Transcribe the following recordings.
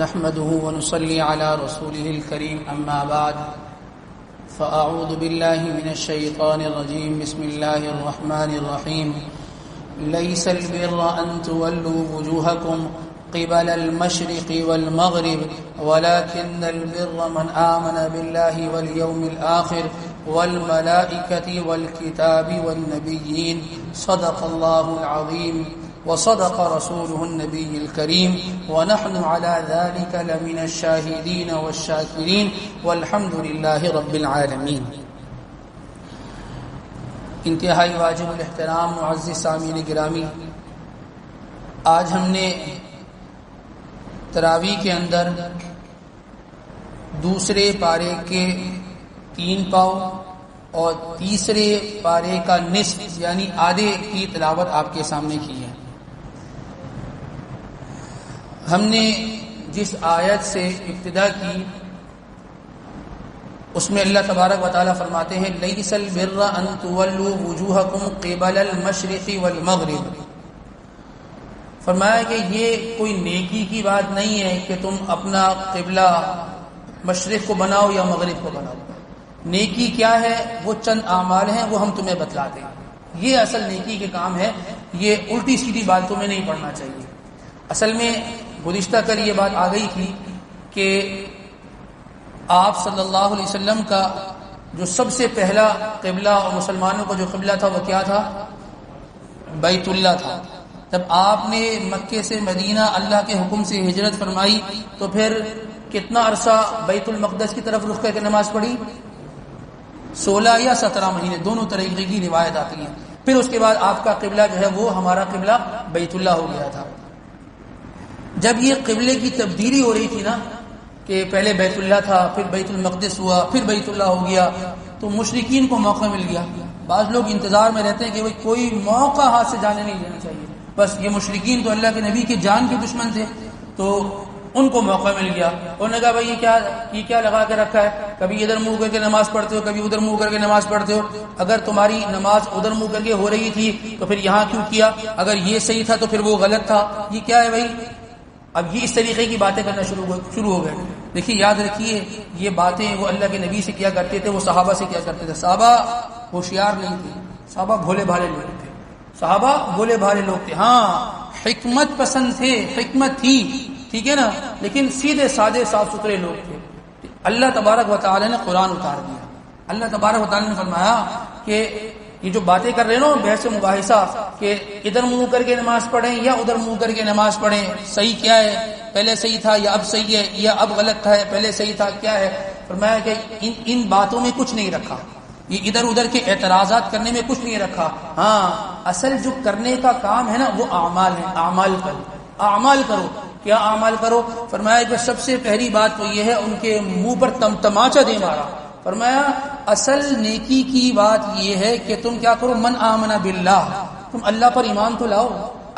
نحمده ونصلي على رسوله الكريم أما بعد فأعوذ بالله من الشيطان الرجيم بسم الله الرحمن الرحيم ليس البر أن تولوا وجوهكم قبل المشرق والمغرب ولكن البر من آمن بالله واليوم الآخر والملائكة والكتاب والنبيين صدق الله العظيم وصدق رسوله النبي الكريم ونحن على ذلك لمن الشاهدين والشاكرين والحمد لله رب العالمين. انتہائی واجب الاحترام معزز سامعین گرامی، آج ہم نے تراویح کے اندر دوسرے پارے کے 3 پاؤ اور تیسرے پارے کا نصف یعنی آدھے کی تلاوت آپ کے سامنے کی ہے. ہم نے جس آیت سے ابتدا کی اس میں اللہ تبارک و تعالیٰ فرماتے ہیں لیس البر ان تولوا وجوہکم قبل المشرق والمغرب. فرمایا کہ یہ کوئی نیکی کی بات نہیں ہے کہ تم اپنا قبلہ مشرق کو بناؤ یا مغرب کو بناؤ. نیکی کیا ہے؟ وہ چند اعمال ہیں، وہ ہم تمہیں بتلاتے ہیں. یہ اصل نیکی کے کام ہے. یہ الٹی سیدھی باتوں میں نہیں پڑھنا چاہیے. اصل میں گزشتہ کل یہ بات آ گئی تھی کہ آپ صلی اللہ علیہ وسلم کا جو سب سے پہلا قبلہ اور مسلمانوں کا جو قبلہ تھا وہ کیا تھا؟ بیت اللہ تھا. جب آپ نے مکے سے مدینہ اللہ کے حکم سے ہجرت فرمائی تو پھر کتنا عرصہ بیت المقدس کی طرف رخ کر کے نماز پڑھی؟ 16 یا 17 مہینے، دونوں طریقے کی روایت آتی ہیں. پھر اس کے بعد آپ کا قبلہ جو ہے وہ ہمارا قبلہ بیت اللہ ہو گیا تھا. جب یہ قبلے کی تبدیلی ہو رہی تھی نا کہ پہلے بیت اللہ تھا، پھر بیت المقدس ہوا، پھر بیت اللہ ہو گیا، تو مشرکین کو موقع مل گیا. بعض لوگ انتظار میں رہتے ہیں کہ کوئی موقع ہاتھ سے جانے نہیں دینا چاہیے. بس یہ مشرکین تو اللہ کے نبی کے جان کے دشمن تھے، تو ان کو موقع مل گیا. انہوں نے کہا بھائی یہ کیا لگا کے رکھا ہے؟ کبھی ادھر منہ کر کے نماز پڑھتے ہو، کبھی ادھر منہ کر کے نماز پڑھتے ہو. اگر تمہاری نماز ادھر منہ کر کے ہو رہی تھی تو پھر یہاں کیوں کیا؟ اگر یہ صحیح تھا تو پھر وہ غلط تھا. یہ کیا ہے بھائی؟ اب یہ اس طریقے کی باتیں کرنا شروع ہو گئے. دیکھیے یاد رکھیے، یہ باتیں وہ اللہ کے نبی سے کیا کرتے تھے، وہ صحابہ سے کیا کرتے تھے. صحابہ ہوشیار نہیں تھے، صحابہ بھولے بھالے لوگ تھے. صحابہ بھولے بھالے لوگ تھے. ہاں حکمت پسند تھے، حکمت تھی، ٹھیک ہے نا، لیکن سیدھے سادے صاف ستھرے لوگ تھے. اللہ تبارک و تعالی نے قرآن اتار دیا. اللہ تبارک و تعالی نے فرمایا کہ یہ جو باتیں کر رہے نا بحث مباحثہ کہ ادھر منہ کر کے نماز پڑھیں یا ادھر منہ کر کے نماز پڑھیں، صحیح کیا ہے؟ پہلے صحیح تھا یا اب صحیح ہے، یا اب غلط تھا یا پہلے صحیح تھا، کیا ہے؟ فرمایا کہ ان باتوں میں کچھ نہیں رکھا. یہ ادھر ادھر کے اعتراضات کرنے میں کچھ نہیں رکھا. ہاں اصل جو کرنے کا کام ہے نا وہ اعمال ہے. اعمال کرو، اعمال کرو. کیا اعمال کرو؟ فرمایا کہ سب سے پہلی بات تو یہ ہے ان کے منہ پر تماچا دے مارا. فرمایا اصل نیکی کی بات یہ ہے کہ تم کیا کرو؟ من آمن باللہ، تم اللہ پر ایمان تو لاؤ.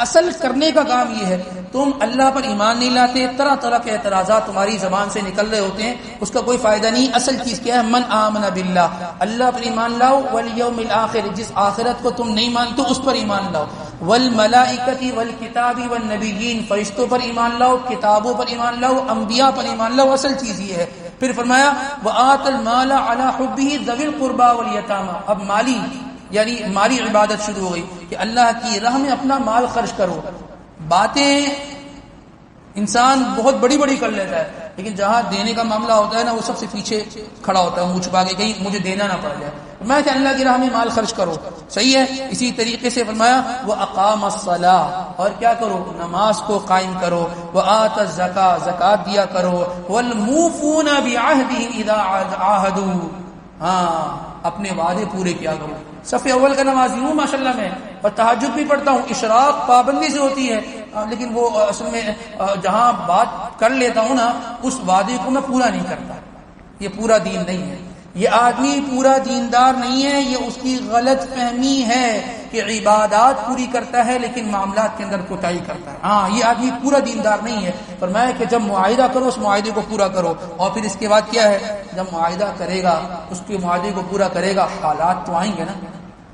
اصل کرنے کا کام یہ ہے. تم اللہ پر ایمان نہیں لاتے، طرح طرح کے اعتراضات تمہاری زبان سے نکل رہے ہوتے ہیں، اس کا کوئی فائدہ نہیں. اصل چیز کیا ہے؟ من آمن باللہ، اللہ پر ایمان لاؤ. والیوم الآخر، جس آخرت کو تم نہیں مانتے اس پر ایمان لاؤ. والملائکۃ والکتاب والنبیین، فرشتوں پر ایمان لاؤ، کتابوں پر ایمان لاؤ، انبیاء پر ایمان لاؤ. اصل چیز یہ ہے. پھر فرمایا وآت المال علی حبہ ذوی القربى والیتامى. اب مالی یعنی مالی عبادت شروع ہو گئی کہ اللہ کی راہ میں اپنا مال خرچ کرو. باتیں انسان بہت بڑی بڑی کر لیتا ہے، لیکن جہاں دینے کا معاملہ ہوتا ہے نا وہ سب سے پیچھے کھڑا ہوتا ہے، منہ چھپا کے کہیں مجھے دینا نہ پڑ جائے. میں کہ اللہ کی راہ میں مال خرچ کرو، صحیح ہے. اسی طریقے سے فرمایا وَأَقَامَ الصَّلَاةَ، اور کیا کرو؟ نماز کو قائم کرو. وَآتَ الزَّكَاةَ، زکات دیا کرو. وَالْمُوفُونَ بِعَهْدِهِمْ إِذَا عَاهَدُوا، ہاں اپنے وعدے پورے کیا کرو. صف اول کا نمازی ہوں ماشاءاللہ میں، اور تہجد بھی پڑھتا ہوں، اشراق پابندی سے ہوتی ہے، لیکن وہ اصل میں جہاں بات کر لیتا ہوں نا اس وعدے کو میں پورا نہیں کرتا. یہ پورا دین نہیں ہے. یہ آدمی پورا دیندار نہیں ہے. یہ اس کی غلط فہمی ہے کہ عبادات پوری کرتا ہے لیکن معاملات کے اندر کوتاہی کرتا ہے. ہاں یہ آدمی پورا دیندار نہیں ہے. فرمایا کہ جب معاہدہ کرو اس معاہدے کو پورا کرو. اور پھر اس کے بعد کیا ہے؟ جب معاہدہ کرے گا اس کے معاہدے کو پورا کرے گا، حالات تو آئیں گے نا.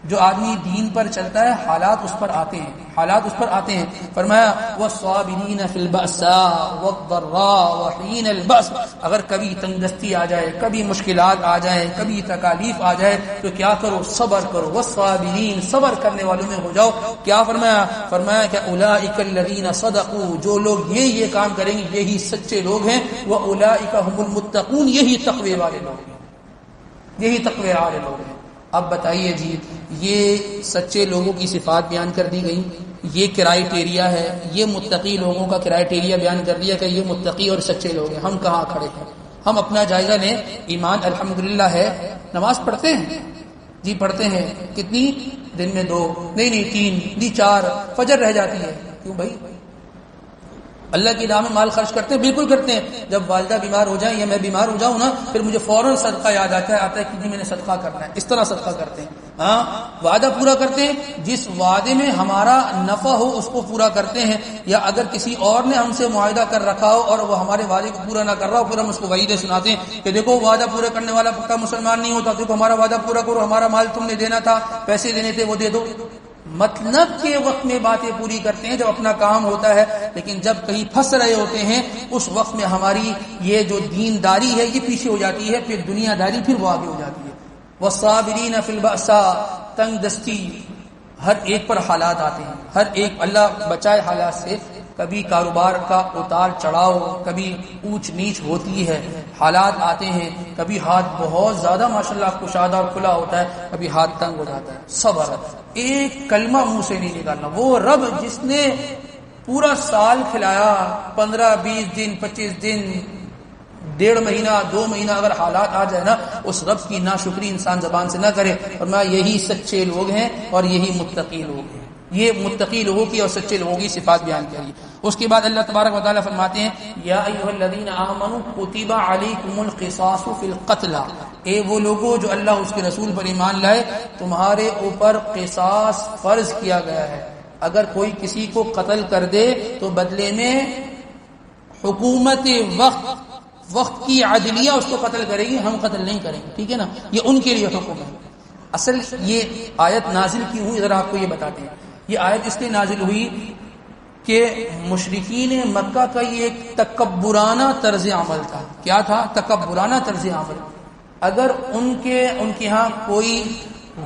جو آدمی دین پر چلتا ہے حالات اس پر آتے ہیں، حالات اس پر آتے ہیں. فرمایا والصابرین فی البأساء والضراء وحین البأس، اگر کبھی تنگدستی آ جائے، کبھی مشکلات آ جائیں، کبھی تکالیف آ جائے تو کیا کرو؟ صبر کرو. والصابرین، صبر کرنے والوں میں ہو جاؤ. کیا فرمایا؟ فرمایا کہ اولئک الذین صدقوا، جو لوگ یہ کام کریں گے یہی سچے لوگ ہیں. واولئک هم المتقون، یہی تقوی والے لوگ ہیں، یہی تقوی والے لوگ ہیں. اب بتائیے جی، یہ سچے لوگوں کی صفات بیان کر دی گئی، یہ کرائیٹیریا ہے، یہ متقی لوگوں کا کرائیٹیریا بیان کر دیا کہ یہ متقی اور سچے لوگ ہیں. ہم کہاں کھڑے ہیں؟ ہم اپنا جائزہ لیں. ایمان الحمدللہ ہے. نماز پڑھتے ہیں جی، پڑھتے ہیں. کتنی؟ دن میں 2، نہیں 3، نہیں 4، فجر رہ جاتی ہے. کیوں بھائی؟ اللہ کی راہ میں مال خرچ کرتے ہیں، بالکل کرتے ہیں. جب والدہ بیمار ہو جائیں یا میں بیمار ہو جاؤں نا، پھر مجھے فوراً صدقہ یاد آتا ہے کہ جی میں نے صدقہ کرنا ہے. اس طرح صدقہ کرتے ہیں. ہاں، وعدہ پورا کرتے ہیں. جس وعدے میں ہمارا نفع ہو اس کو پورا کرتے ہیں. یا اگر کسی اور نے ہم سے معاہدہ کر رکھا ہو اور وہ ہمارے وعدے کو پورا نہ کر رہا ہو، پھر ہم اس کو وعیدیں سناتے ہیں کہ دیکھو وعدہ پورا کرنے والا پکا مسلمان نہیں ہوتا، دیکھو ہمارا وعدہ پورا کرو، ہمارا مال تم نے دینا تھا، پیسے دینے تھے وہ دے دو. مطلب کے وقت میں باتیں پوری کرتے ہیں جب اپنا کام ہوتا ہے، لیکن جب کہیں پھنس رہے ہوتے ہیں اس وقت میں ہماری یہ جو دینداری ہے یہ پیچھے ہو جاتی ہے، پھر دنیا داری پھر وہ آگے ہو جاتی ہے. والصابرین فی البأساء، تنگ دستی ہر ایک پر حالات آتے ہیں، ہر ایک اللہ بچائے حالات سے. کبھی کاروبار کا اتار چڑھاؤ، کبھی اونچ نیچ ہوتی ہے، حالات آتے ہیں. کبھی ہاتھ بہت زیادہ ماشاءاللہ کشادہ اور کھلا ہوتا ہے، کبھی ہاتھ تنگ ہو جاتا ہے. صبر، ایک کلمہ منہ سے نہیں نکالنا. وہ رب جس نے پورا سال کھلایا، 15 20 دن 25 دن 1.5 مہینہ 2 مہینہ اگر حالات آ جائے نا، اس رب کی ناشکری انسان زبان سے نہ کرے. اور میں یہی سچے لوگ ہیں اور یہی متقی لوگ ہیں. یہ متقی لوگوں کی اور سچے لوگوں کی صفات بیان کری. اس کے بعد اللہ تبارک و تعالیٰ فرماتے ہیں یا ایھا الذین آمنوا کتب علیکم القصاص فی القتل، اے وہ لوگوں جو اللہ اس کے رسول پر ایمان لائے، تمہارے اوپر قصاص فرض کیا گیا ہے. اگر کوئی کسی کو قتل کر دے تو بدلے میں حکومت وقت کی عدلیہ اس کو قتل کرے گی، ہم قتل نہیں کریں گے. ٹھیک ہے نا؟ یہ ان کے لیے حکم ہے. اصل یہ آیت نازل کی ہوئی، ذرا آپ کو یہ بتاتے ہیں. یہ آیت اس لیے نازل ہوئی کہ مشرکین مکہ کا یہ ایک تکبرانہ طرز عمل تھا. کیا تھا؟ تکبرانہ طرز عمل. اگر ان کے ہاں کوئی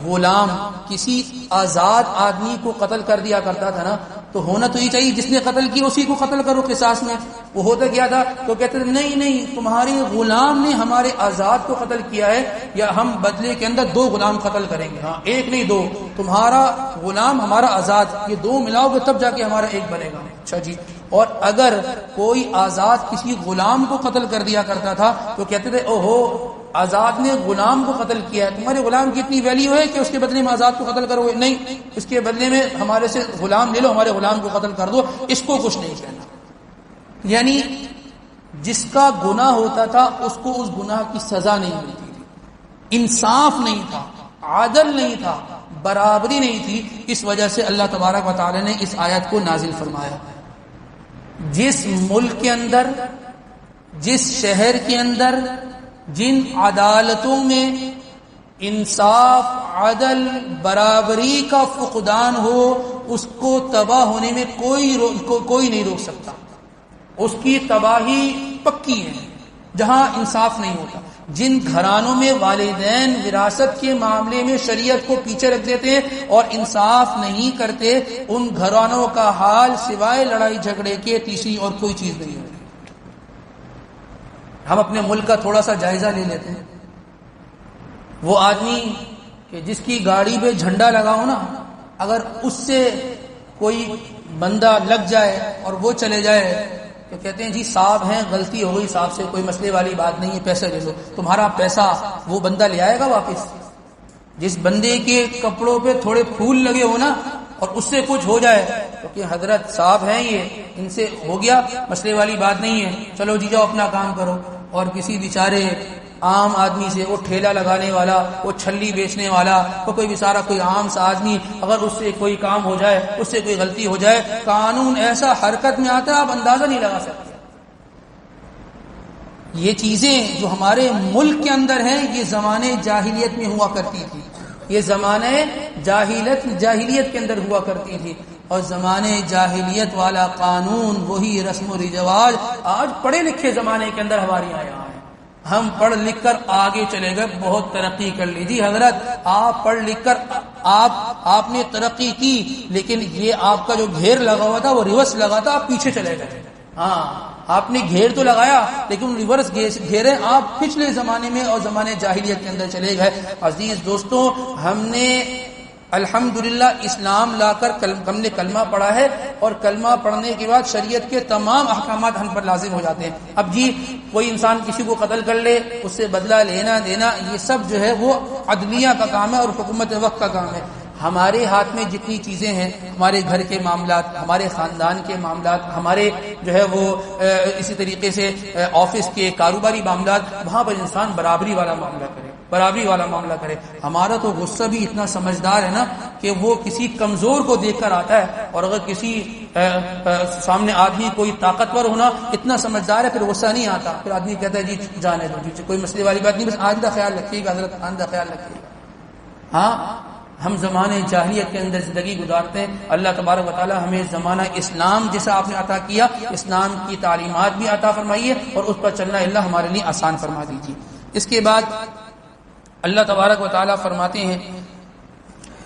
غلام کسی آزاد آدمی کو قتل کر دیا کرتا تھا نا، تو ہونا تو یہ چاہیے جس نے قتل کیا اسی کو قتل کرو قصاص میں. وہ ہوتا کیا تھا؟ تو کہتے تھے نہیں تمہارے غلام نے ہمارے آزاد کو قتل کیا ہے، یا ہم بدلے کے اندر 2 غلام قتل کریں گے. ہاں، 1 نہیں 2، تمہارا غلام ہمارا آزاد، یہ 2 ملاؤ گے تب جا کے ہمارا 1 بنے گا. اچھا جی. اور اگر کوئی آزاد کسی غلام کو قتل کر دیا کرتا تھا تو کہتے تھے اوہو آزاد نے غلام کو قتل کیا ہے، تمہارے غلام کی اتنی ویلیو ہے کہ اس کے بدلے میں آزاد کو قتل کرو گے؟ نہیں، اس کے بدلے میں ہمارے سے غلام لے لو، ہمارے غلام کو قتل کر دو. اس کو کچھ نہیں کہنا. یعنی جس کا گناہ ہوتا تھا اس کو اس گناہ کی سزا نہیں ملتی تھی. انصاف نہیں تھا، عادل نہیں تھا، برابری نہیں تھی. اس وجہ سے اللہ تبارک و تعالی نے اس آیت کو نازل فرمایا. جس ملک کے اندر، جس شہر کے اندر جن عدالتوں میں انصاف، عدل، برابری کا فقدان ہو، اس کو تباہ ہونے میں کوئی نہیں روک سکتا. اس کی تباہی پکی ہے جہاں انصاف نہیں ہوتا. جن گھرانوں میں والدین وراثت کے معاملے میں شریعت کو پیچھے رکھ دیتے ہیں اور انصاف نہیں کرتے، ان گھرانوں کا حال سوائے لڑائی جھگڑے کے تیسری اور کوئی چیز نہیں ہوتی. ہم اپنے ملک کا تھوڑا سا جائزہ لے لیتے ہیں. وہ آدمی کہ جس کی گاڑی پہ جھنڈا لگا ہو نا، اگر اس سے کوئی بندہ لگ جائے اور وہ چلے جائے تو کہتے ہیں جی صاحب ہیں، غلطی ہو گئی صاحب سے، کوئی مسئلے والی بات نہیں ہے، پیسہ لے لو. تمہارا پیسہ وہ بندہ لے آئے گا واپس؟ جس بندے کے کپڑوں پہ تھوڑے پھول لگے ہو نا اور اس سے کچھ ہو جائے تو کہ حضرت صاحب ہیں یہ، ان سے ہو گیا، مسئلے والی بات نہیں ہے، چلو جی جاؤ اپنا کام کرو. اور کسی بیچارے عام آدمی سے، وہ ٹھیلا لگانے والا، وہ چھلی بیچنے والا، وہ کوئی بیچارہ کوئی عام سا آدمی، اگر اس سے کوئی کام ہو جائے، اس سے کوئی غلطی ہو جائے، قانون ایسا حرکت میں آتا ہے آپ اندازہ نہیں لگا سکتے. یہ چیزیں جو ہمارے ملک کے اندر ہیں یہ زمانے جاہلیت میں ہوا کرتی تھی. یہ زمانہ جاہلیت کے اندر ہوا کرتی تھی، اور زمانے جاہلیت والا قانون وہی رسم و رواج آج پڑھے لکھے زمانے کے اندر ہمارے یہاں ہے۔ ہم پڑھ لکھ کر آگے چلے گئے، بہت ترقی کر لی۔ جی حضرت، آپ پڑھ لکھ کر آپ نے ترقی کی، لیکن یہ آپ کا جو گھیر لگا ہوا تھا وہ ریورس لگا تھا، آپ پیچھے چلے گئے۔ ہاں، آپ نے گھیر تو لگایا لیکن ریورس گھیرے آپ پچھلے زمانے میں اور زمانے جاہلیت کے اندر چلے گئے۔ عزیز دوستوں، ہم نے الحمدللہ اسلام لا کر ہم نے کلمہ پڑھا ہے، اور کلمہ پڑھنے کے بعد شریعت کے تمام احکامات ہم پر لازم ہو جاتے ہیں۔ اب جی کوئی انسان کسی کو قتل کر لے، اس سے بدلہ لینا دینا، یہ سب جو ہے وہ عدلیہ کا کام ہے اور حکومت وقت کا کام ہے۔ ہمارے ہاتھ میں جتنی چیزیں ہیں، ہمارے گھر کے معاملات، ہمارے خاندان کے معاملات، ہمارے جو ہے وہ اسی طریقے سے آفس کے کاروباری معاملات، وہاں پر انسان برابری والا معاملہ کرے۔ ہمارا تو غصہ بھی اتنا سمجھدار ہے نا کہ وہ کسی کمزور کو دیکھ کر آتا ہے، اور اگر کسی سامنے آدمی کوئی طاقتور ہونا اتنا سمجھدار ہے، پھر غصہ نہیں آتا، پھر آدمی کہتا ہے جی جانے دو، جی کوئی مسئلے والی بات نہیں، بس آئندہ خیال رکھیے گا حضرت، آئندہ خیال رکھیے گا۔ ہاں، ہم زمانے جاہلیت کے اندر زندگی گزارتے ہیں۔ اللہ تبارک و تعالی ہمیں زمانہ اسلام جیسا آپ نے عطا کیا، اسلام کی تعلیمات بھی عطا فرمائیے، اور اس پر چلنا اللہ ہمارے لیے آسان فرما دیجیے۔ اس کے بعد اللہ تبارک و تعالی فرماتے ہیں،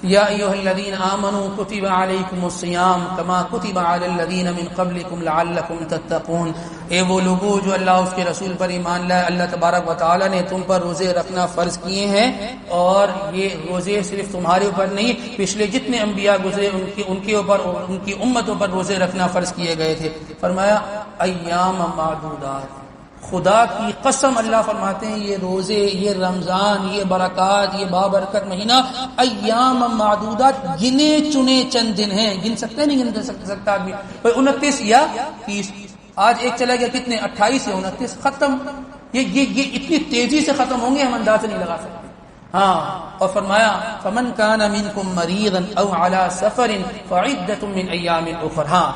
یا ایھا الذین آمنوا کتب علیکم الصیام کما کتب علی الذین من قبلکم لعلکم تتقون۔ اے وہ لوگوں جو اللہ اس کے رسول پر ایمان لائے، اللہ تبارک و تعالی نے تم پر روزے رکھنا فرض کیے ہیں، اور یہ روزے صرف تمہارے اوپر نہیں، پچھلے جتنے انبیاء گزرے ان کے اوپر، ان کی امتوں پر روزے رکھنا فرض کیے گئے تھے۔ فرمایا ایام معدودات، خدا کی قسم اللہ فرماتے ہیں یہ روزے، یہ رمضان، یہ برکات، یہ بابرکت مہینہ ایام معدودات، گنے چنے چند دن ہیں۔ گن سکتے نہیں گن سکتا آدمی، 29 یا 30، آج ایک چلا گیا، کتنے 28 یا 29 ختم۔ یہ اتنی تیزی سے ختم ہوں گے ہم اندازہ نہیں لگا سکتے۔ ہاں، اور فرمایا فمن کان منکم مریضا او علی سفر فعدۃ من ایام اخر۔ ہاں،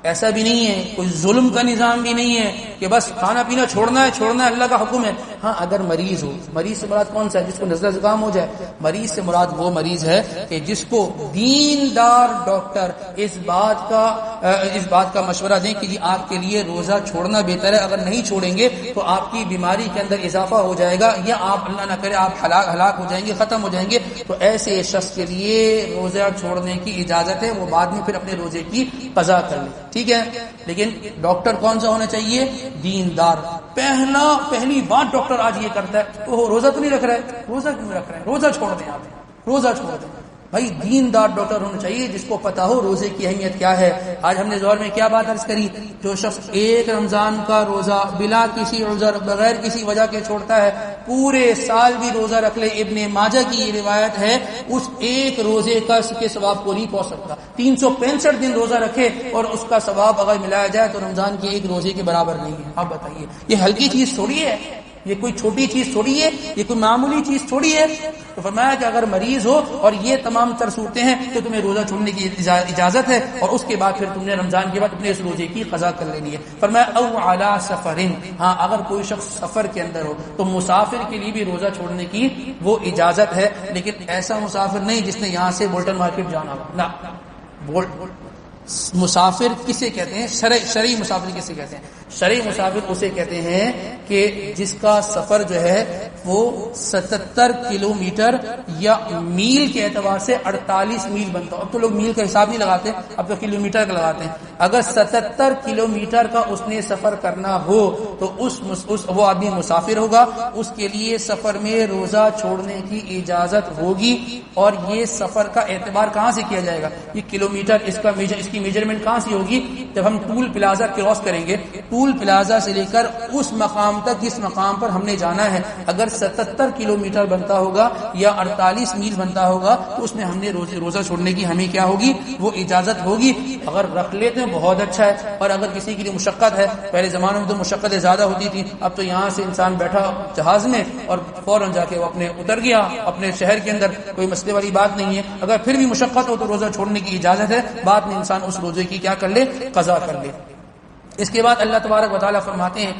ایسا بھی نہیں ہے، کوئی ظلم کا نظام بھی نہیں ہے کہ بس کھانا پینا چھوڑنا ہے، اللہ کا حکم ہے۔ ہاں، اگر مریض ہو، مریض سے مراد کون سا ہے؟ جس کو نزلہ زکام ہو جائے، مریض سے مراد وہ مریض ہے کہ جس کو دیندار ڈاکٹر اس بات کا مشورہ دیں کہ جی آپ کے لیے روزہ چھوڑنا بہتر ہے، اگر نہیں چھوڑیں گے تو آپ کی بیماری کے اندر اضافہ ہو جائے گا، یا آپ اللہ نہ کرے آپ ہلاک ہو جائیں گے، ختم ہو جائیں گے، تو ایسے شخص کے لیے روزہ چھوڑنے کی اجازت ہے، وہ بعد میں پھر اپنے روزے کی قضا کر لے، ٹھیک ہے۔ لیکن ڈاکٹر کون سا ہونا چاہیے؟ دیندار۔ پہلی بات ڈاکٹر آج یہ کرتا ہے، تو روزہ تو نہیں رکھ رہا ہے، روزہ کیوں رکھ رہے ہیں؟ روزہ چھوڑ دیں، آپ روزہ چھوڑ دیں۔ بھائی دیندار ڈاکٹر ہونا چاہیے جس کو پتا ہو روزے کی اہمیت کیا ہے۔ آج ہم نے ظہر میں کیا بات عرض کری؟ جو شخص ایک رمضان کا روزہ بلا کسی عذر، بغیر کسی وجہ کے چھوڑتا ہے، پورے سال بھی روزہ رکھ لے، ابن ماجہ کی یہ روایت ہے، اس ایک روزے کا کے ثواب کو نہیں پہنچ سکتا۔ 365 دن روزہ رکھے اور اس کا ثواب اگر ملایا جائے تو رمضان کے ایک روزے کے برابر نہیں ہے۔ آپ بتائیے، یہ ہلکی چیز تھوڑی ہے، یہ کوئی چھوٹی چیز تھوڑی ہے، یہ کوئی معمولی چیز تھوڑی ہے۔ تو فرمایا کہ اگر مریض ہو اور یہ تمام تر صورتیں ہیں تو تمہیں روزہ چھوڑنے کی اجازت ہے، اور اس کے بعد پھر تم نے رمضان کے بعد اپنے اس روزے کی قضا کر لینی ہے۔ فرمایا او علی سفرن، ہاں اگر کوئی شخص سفر کے اندر ہو تو مسافر کے لیے بھی روزہ چھوڑنے کی وہ اجازت ہے، لیکن ایسا مسافر نہیں جس نے یہاں سے بولٹن مارکیٹ جانا ہو، نہ۔ مسافر کسے کہتے ہیں؟ شرعی مسافر کسے کہتے ہیں؟ شرعی مسافر اسے کہتے ہیں کہ جس کا سفر جو ہے وہ 77 کلومیٹر یا میل کے اعتبار سے 48 میل بنتا ہو۔ اب تو لوگ میل کا حساب نہیں لگاتے، اب تو کلومیٹر کا لگاتے ہیں۔ اگر 77 کلومیٹر کا اس نے سفر کرنا ہو تو وہ آدمی مسافر ہوگا، اس کے لیے سفر میں روزہ چھوڑنے کی اجازت ہوگی۔ اور یہ سفر کا اعتبار کہاں سے کیا جائے گا؟ یہ کلومیٹر، اس کی میجرمنٹ کہاں سے ہوگی؟ جب ہم ٹول پلازا کراس کریں گے، ٹول پلازا سے لے کر اس مقام تک جس مقام پر ہم نے جانا ہے، اگر 77 کلومیٹر بنتا ہوگا یا 48 میل بنتا ہوگا تو اس میں ہم نے روزہ چھوڑنے کی ہمیں کیا ہوگی؟ وہ اجازت ہوگی۔ اگر رکھ لیتے ہیں بہت اچھا ہے، اور اگر کسی کے لیے مشقت ہے، پہلے زمانے میں تو مشقتیں زیادہ ہوتی تھی، اب تو یہاں سے انسان بیٹھا جہاز میں اور فوراً جا کے وہ اپنے اتر گیا اپنے شہر کے اندر، کوئی مسئلے والی بات نہیں ہے۔ اگر پھر بھی مشقت ہو تو روزہ چھوڑنے کی اجازت ہے، بعد میں انسان اس روزے کی کیا کر لے؟ قضا کر لے۔ اس کے بعد اللہ تبارک و تعالیٰ فرماتے ہیں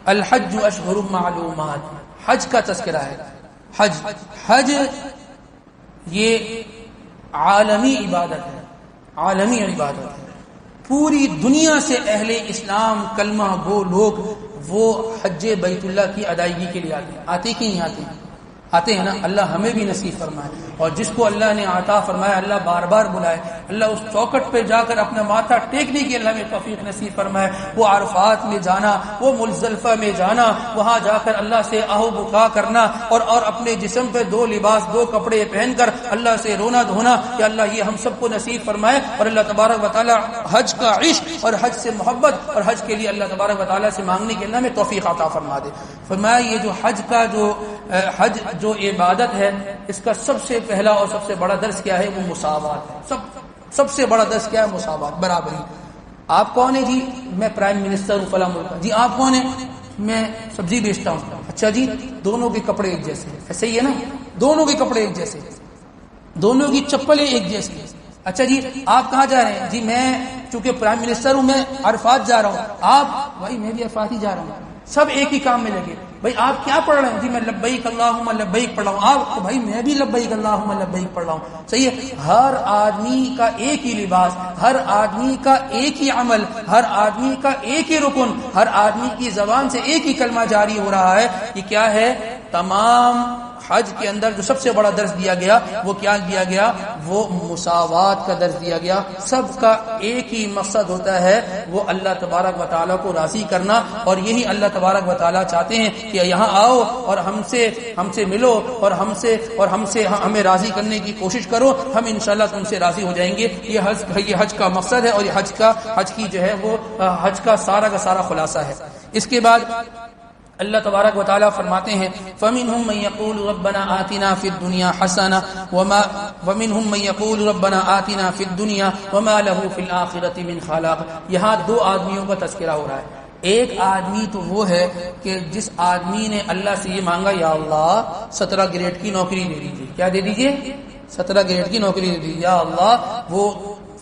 الحج اشہر معلومات، حج کا تذکرہ ہے۔ حج یہ عالمی عبادت ہے، عالمی عبادت ہے. پوری دنیا سے اہل اسلام کلمہ گو لوگ وہ حج بیت اللہ کی ادائیگی کے لیے آتے کہ نہیں آتے؟ آتے ہیں نا. اللہ ہمیں بھی نصیب فرمائے، اور جس کو اللہ نے عطا فرمایا اللہ بار بار بلائے، اللہ اس چوکٹ پہ جا کر اپنا ماتھا ٹیکنے کی اللہ میں توفیق نصیب فرمائے. وہ عرفات میں جانا، وہ مزدلفہ میں جانا، وہاں جا کر اللہ سے آہو بکا کرنا، اور اپنے جسم پہ دو لباس، دو کپڑے پہن کر اللہ سے رونا دھونا کہ اللہ یہ ہم سب کو نصیب فرمائے. اور اللہ تبارک و تعالی حج کا عشق اور حج سے محبت اور حج کے لیے اللہ تبارک و تعالی سے مانگنے کی اللہ میں توفیق عطا فرما دے. فرمایا یہ جو حج کا حج جو عبادت ہے، اس کا سب سے پہلا اور سب سے بڑا درس کیا ہے؟ وہ مساوات ہے. سب سے بڑا درس کیا ہے؟ مساوات، برابری. آپ کون ہیں؟ جی میں پرائم منسٹر ہوں فلاں ملک کا. جی آپ کون ہیں؟ میں سبزی بیچتا ہوں. اچھا جی دونوں کے کپڑے ایک جیسے، ایسے ہی ہے نا، دونوں کے کپڑے ایک جیسے، دونوں کی چپلیں ایک جیسی. اچھا جی آپ کہاں جا رہے ہیں؟ جی میں چونکہ پرائم منسٹر ہوں میں عرفات جا رہا ہوں. آپ بھائی میں بھی عرفات ہی جا رہا ہوں. سب ایک ہی کام میں لگے. بھائی آپ کیا پڑھ رہے ہیں؟ جی میں لبیک اللہم لبیک پڑھ رہا ہوں. آپ تو بھائی میں بھی لبیک اللہم لبیک پڑھ رہا ہوں. صحیح ہے. ہر آدمی کا ایک ہی لباس، ہر آدمی کا ایک ہی عمل، ہر آدمی کا ایک ہی رکن، ہر آدمی کی زبان سے ایک ہی کلمہ جاری ہو رہا ہے. یہ کیا ہے؟ تمام حج کے اندر جو سب سے بڑا درس دیا گیا وہ کیا دیا گیا؟ وہ مساوات کا درس دیا گیا. سب کا ایک ہی مقصد ہوتا ہے، وہ اللہ تبارک و تعالیٰ کو راضی کرنا. اور یہی اللہ تبارک و تعالیٰ چاہتے ہیں کہ یہاں آؤ اور ہم سے ملو اور ہمیں راضی کرنے کی کوشش کرو، ہم انشاءاللہ تم سے راضی ہو جائیں گے. یہ حج کا مقصد ہے، اور یہ حج کی جو ہے وہ حج کا سارا خلاصہ ہے. اس کے بعد اللہ تبارک و تعالیٰ فرماتے ہیں فَمِنْهُمْ مَنْ يَقُولُ رَبَّنَا آتِنَا فِي الدُّنْيَا حَسَنَةً وَمِنْهُمْ مَنْ يَقُولُ رَبَّنَا آتِنَا فِي الدُّنْيَا وَمَا لَهُ فِي الْآخِرَةِ مِنْ خَلَاقٍ. یہاں دو آدمیوں کا تذکرہ ہو رہا ہے. ایک آدمی تو وہ ہے کہ جس آدمی نے اللہ سے یہ مانگا یا اللہ 17 گریڈ کی نوکری دے دیجیے. کیا دے دیجیے؟ 17 گریڈ کی نوکری دے دیجیے. یا اللہ وہ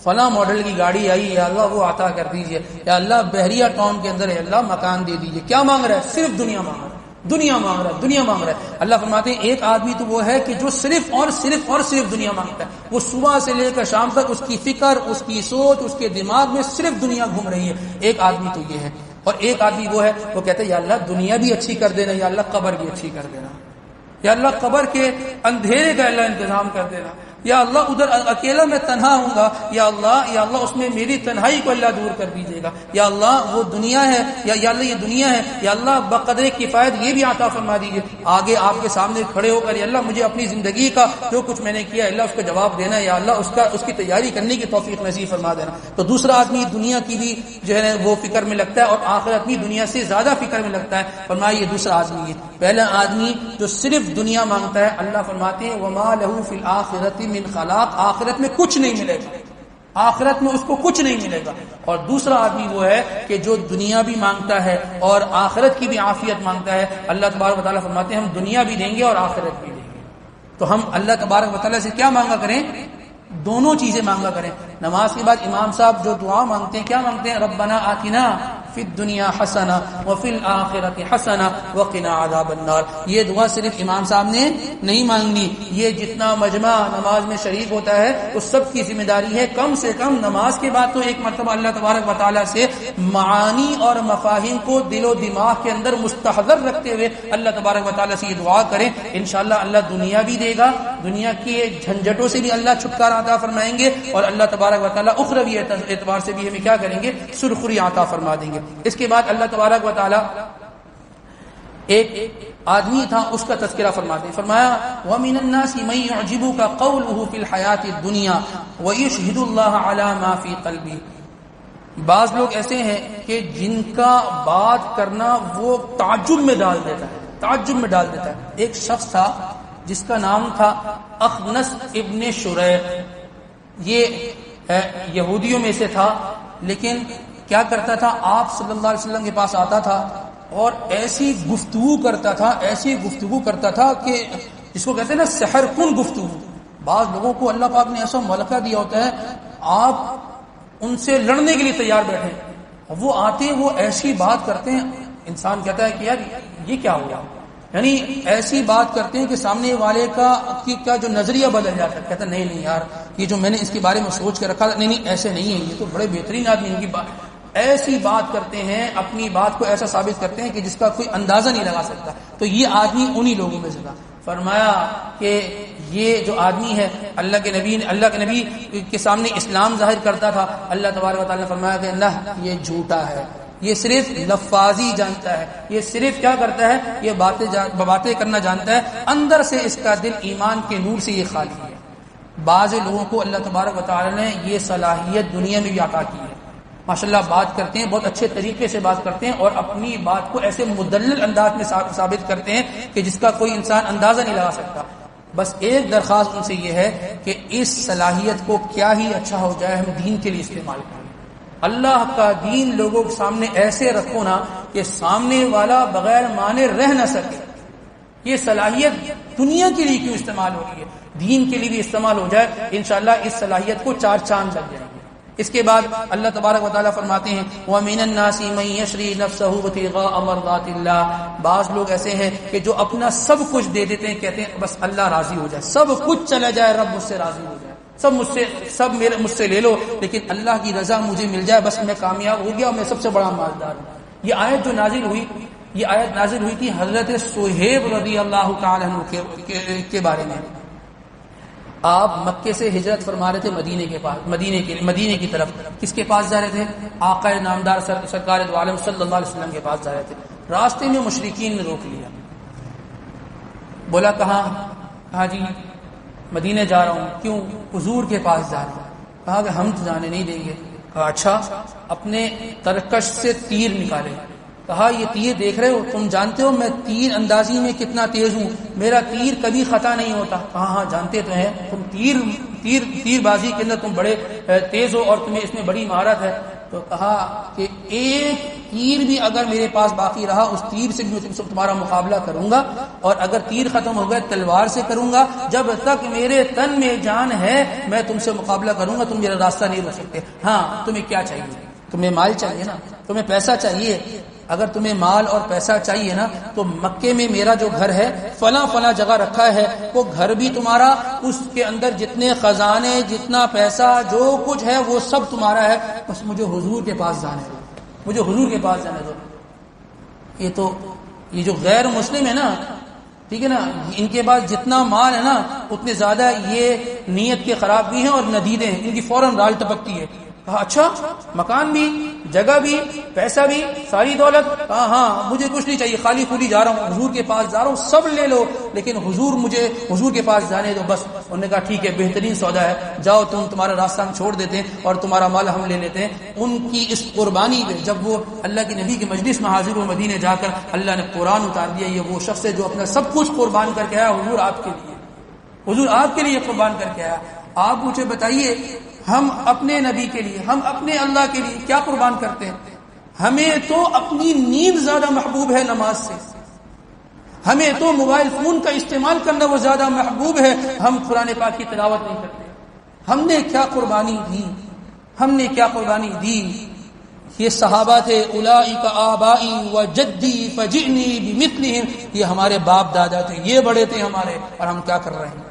فلاں ماڈل کی گاڑی آئی، یا اللہ وہ عطا کر دیجیے. یا اللہ بحریہ ٹاؤن کے اندر ہے اللہ مکان دے دیجیے. کیا مانگ رہا ہے؟ صرف دنیا مانگ رہا ہے، دنیا مانگ رہا ہے، دنیا مانگ رہا ہے. اللہ فرماتے ہیں ایک آدمی تو وہ ہے کہ جو صرف دنیا مانگتا ہے. وہ صبح سے لے کر شام تک اس کی فکر، اس کی سوچ، اس کے دماغ میں صرف دنیا گھوم رہی ہے. ایک آدمی تو یہ ہے. اور ایک آدمی وہ ہے وہ کہتا ہے یا اللہ دنیا بھی اچھی کر دینا، یا اللہ قبر بھی اچھی کر دینا، یا اللہ قبر کے اندھیرے کا اللہ انتظام کر دینا. یا اللہ ادھر اکیلا میں تنہا ہوں گا، یا اللہ اس میں میری تنہائی کو اللہ دور کر دیجیے گا. یا اللہ وہ دنیا ہے، یا اللہ یہ دنیا ہے، یا اللہ بقدر کفایت یہ بھی عطا فرما دیجیے. آگے آپ کے سامنے کھڑے ہو کر یا اللہ مجھے اپنی زندگی کا جو کچھ میں نے کیا اللہ اس کا جواب دینا ہے، یا اللہ اس کی تیاری کرنے کی توفیق نصیب فرما دینا. تو دوسرا آدمی دنیا کی بھی جو ہے وہ فکر میں لگتا ہے، اور آخرت بھی دنیا سے زیادہ فکر میں لگتا ہے. فرمایا یہ دوسرا آدمی ہے. پہلا آدمی جو صرف دنیا مانگتا ہے، اللہ فرماتے ہیں وما لہ فی الآخرۃ من خلاق، آخرت میں کچھ نہیں ملے گا، آخرت میں اس کو کچھ نہیں ملے گا. اور دوسرا آدمی وہ ہے کہ جو دنیا بھی مانگتا ہے اور آخرت کی بھی عافیت مانگتا ہے. اللہ تبارک و تعالیٰ فرماتے ہیں ہم دنیا بھی دیں گے اور آخرت بھی دیں گے. تو ہم اللہ تبارک و تعالیٰ سے کیا مانگا کریں؟ دونوں چیزیں مانگا کریں. نماز کے بعد امام صاحب جو دعا مانگتے ہیں کیا مانگتے ہیں؟ ربنا آتنا فی الدنیا حسنہ وفی الآخرۃ حسنہ وقنا عذاب النار. یہ دعا صرف امام صاحب نے نہیں مانگنی، یہ جتنا مجمع نماز میں شریک ہوتا ہے اس سب کی ذمہ داری ہے. کم سے کم نماز کے بعد تو ایک مرتبہ اللہ تبارک و تعالیٰ سے معانی اور مفاہیم کو دل و دماغ کے اندر مستحضر رکھتے ہوئے اللہ تبارک و تعالیٰ سے یہ دعا کریں. انشاءاللہ اللہ دنیا بھی دے گا، دنیا کی جھنجھٹوں سے بھی اللہ چھٹکارا عطا فرمائیں گے، اور اللہ تبارک و تعالیٰ اخروی اعتبار سے بھی ہمیں کیا کریں گے؟ سرخری عطا فرما دیں گے. اس کے بعد اللہ تبارک و تعالیٰ ایک آدمی تھا اس کا تذکرہ فرماتے ہیں. فرمایا وَمِنَ النَّاسِ مَن يُعْجِبُكَ قَوْلُهُ فِي الْحَيَاةِ الدُّنْيَا وَيُشْهِدُ اللَّهَ عَلَى مَا فِي قَلْبِهِ. بعض لوگ ایسے ہیں کہ جن کا بات کرنا وہ تعجب میں ڈال دیتا ہے، تعجب میں ڈال دیتا ہے. ایک شخص تھا جس کا نام تھا اخنس ابن شریق. یہ یہودیوں میں سے تھا، لیکن کیا کرتا تھا؟ آپ صلی اللہ علیہ وسلم کے پاس آتا تھا اور ایسی گفتگو کرتا تھا کہ جس کو کہتے ہیں نا سحر کن گفتگو. بعض لوگوں کو اللہ پاک نے ایسا ملکہ دیا ہوتا ہے آپ ان سے لڑنے کے لیے تیار بیٹھے، اور وہ آتے ہیں وہ ایسی بات کرتے ہیں انسان کہتا ہے کہ یار یہ کیا ہوا، یعنی ایسی بات کرتے ہیں کہ سامنے والے کا جو نظریہ بدل جاتا ہے. کہتا ہے نہیں یار یہ جو میں نے اس کے بارے میں سوچ کے رکھا تھا نہیں ایسے نہیں ہے, یہ تو بڑے بہترین آدمی ان کی بات. ایسی بات کرتے ہیں, اپنی بات کو ایسا ثابت کرتے ہیں کہ جس کا کوئی اندازہ نہیں لگا سکتا. تو یہ آدمی انہی لوگوں میں سے تھا. فرمایا کہ یہ جو آدمی ہے اللہ کے نبی کے سامنے اسلام ظاہر کرتا تھا. اللہ تبارک و تعالیٰ نے فرمایا کہ نہ یہ جھوٹا ہے, یہ صرف لفاظی جانتا ہے, یہ صرف کیا کرتا ہے, یہ باتیں کرنا جانتا ہے, اندر سے اس کا دل ایمان کے نور سے یہ خالی ہے. بعض لوگوں کو اللہ تبارک و تعالیٰ نے یہ صلاحیت دنیا میں بھی عطا کی ہے. ماشاءاللہ بات کرتے ہیں, بہت اچھے طریقے سے بات کرتے ہیں اور اپنی بات کو ایسے مدلل انداز میں ثابت کرتے ہیں کہ جس کا کوئی انسان اندازہ نہیں لگا سکتا. بس ایک درخواست ان سے یہ ہے کہ اس صلاحیت کو کیا ہی اچھا ہو جائے ہم دین کے لیے استعمال کریں. اللہ کا دین لوگوں کے سامنے ایسے رکھو نا کہ سامنے والا بغیر مانے رہ نہ سکے. یہ صلاحیت دنیا کے لیے کیوں استعمال ہو رہی ہے, دین کے لیے بھی استعمال ہو جائے. انشاءاللہ اس صلاحیت کو 4 چاند لگ جائیں گے. اس کے بعد اللہ تبارک و تعالیٰ فرماتے ہیں وَمِنَ النَّاسِ مَن يَشْرِي نَفْسَهُ ابْتِغَاءَ مَرْضَاتِ اللَّهِ. بعض لوگ ایسے ہیں کہ جو اپنا سب کچھ دے دیتے ہیں, کہتے ہیں بس اللہ راضی ہو جائے, سب کچھ چلا جائے, رب مجھ سے راضی ہو جائے, سب مجھ سے لے لو لیکن اللہ کی رضا مجھے مل جائے, بس میں کامیاب ہو گیا اور میں سب سے بڑا مالدار ہوں. یہ آیت جو نازل ہوئی تھی حضرت صہیب رضی اللہ تعالی عنہ کے بارے میں. آپ مکے سے ہجرت فرما رہے تھے مدینے کی طرف. کس کے پاس جا رہے تھے؟ آقا نامدار سرکار دو عالم صلی اللہ علیہ وسلم کے پاس جا رہے تھے. راستے میں مشرکین نے روک لیا, بولا کہا جی مدینے جا رہا ہوں. کیوں؟ حضور کے پاس جا رہا ہوں. کہا کہ ہم تو جانے نہیں دیں گے. کہا اچھا. اپنے ترکش سے تیر نکالے. کہا یہ تیر دیکھ رہے ہو, تم جانتے ہو میں تیر اندازی میں کتنا تیز ہوں, میرا تیر کبھی خطا نہیں ہوتا. کہا ہاں جانتے تو ہیں, تم تیر بازی کے اندر تم بڑے تیز ہو اور تمہیں اس میں بڑی مہارت ہے. تو کہا کہ ایک تیر بھی اگر میرے پاس باقی رہا اس تیر سے بھی میں تمہارا مقابلہ کروں گا, اور اگر تیر ختم ہو گئے تلوار سے کروں گا. جب تک میرے تن میں جان ہے میں تم سے مقابلہ کروں گا, تم میرا راستہ نہیں روک سکتے. ہاں تمہیں کیا چاہیے؟ تمہیں مال چاہیے نا, تمہیں پیسہ چاہیے. اگر تمہیں مال اور پیسہ چاہیے نا تو مکے میں میرا جو گھر ہے فلاں جگہ رکھا ہے, وہ گھر بھی تمہارا, اس کے اندر جتنے خزانے جتنا پیسہ جو کچھ ہے وہ سب تمہارا ہے. بس مجھے حضور کے پاس جانے دو, مجھے حضور کے پاس جانے دو. یہ جو غیر مسلم ہے نا, ٹھیک ہے نا, ان کے پاس جتنا مال ہے نا اتنے زیادہ یہ نیت کے خراب بھی ہیں اور ندیدیں ہیں, ان کی فوراً رال ٹپکتی ہے. کہا اچھا مکان بھی, جگہ بھی, پیسہ بھی, ساری دولت؟ کہا ہاں مجھے کچھ نہیں چاہیے, خالی خودی جا رہا ہوں, حضور کے پاس جا رہا ہوں, سب لے لو لیکن مجھے حضور کے پاس جانے دو بس. انہوں نے کہا ٹھیک ہے بہترین سودا ہے, جاؤ تمہارا راستہ ہم چھوڑ دیتے ہیں اور تمہارا مال ہم لے لیتے ہیں. ان کی اس قربانی میں جب وہ اللہ کے نبی کے مجلس میں حاضر ہو مدینے جا کر, اللہ نے قرآن اتار دیا, یہ وہ شخص ہے جو اپنا سب کچھ قربان کر کے آیا حضور آپ کے لیے, حضور آپ کے لیے قربان کر کے آیا. آپ مجھے بتائیے ہم اپنے نبی کے لیے, ہم اپنے اللہ کے لیے کیا قربان کرتے ہیں؟ ہمیں تو اپنی نیند زیادہ محبوب ہے نماز سے, ہمیں تو موبائل فون کا استعمال کرنا وہ زیادہ محبوب ہے, ہم قرآن پاک کی تلاوت نہیں کرتے. ہم نے کیا قربانی دی؟ یہ صحابہ تھے, اولئک آبائی و جدی فجئنی بمثلہم, یہ ہمارے باپ دادا تھے, یہ بڑے تھے ہمارے, اور ہم کیا کر رہے ہیں؟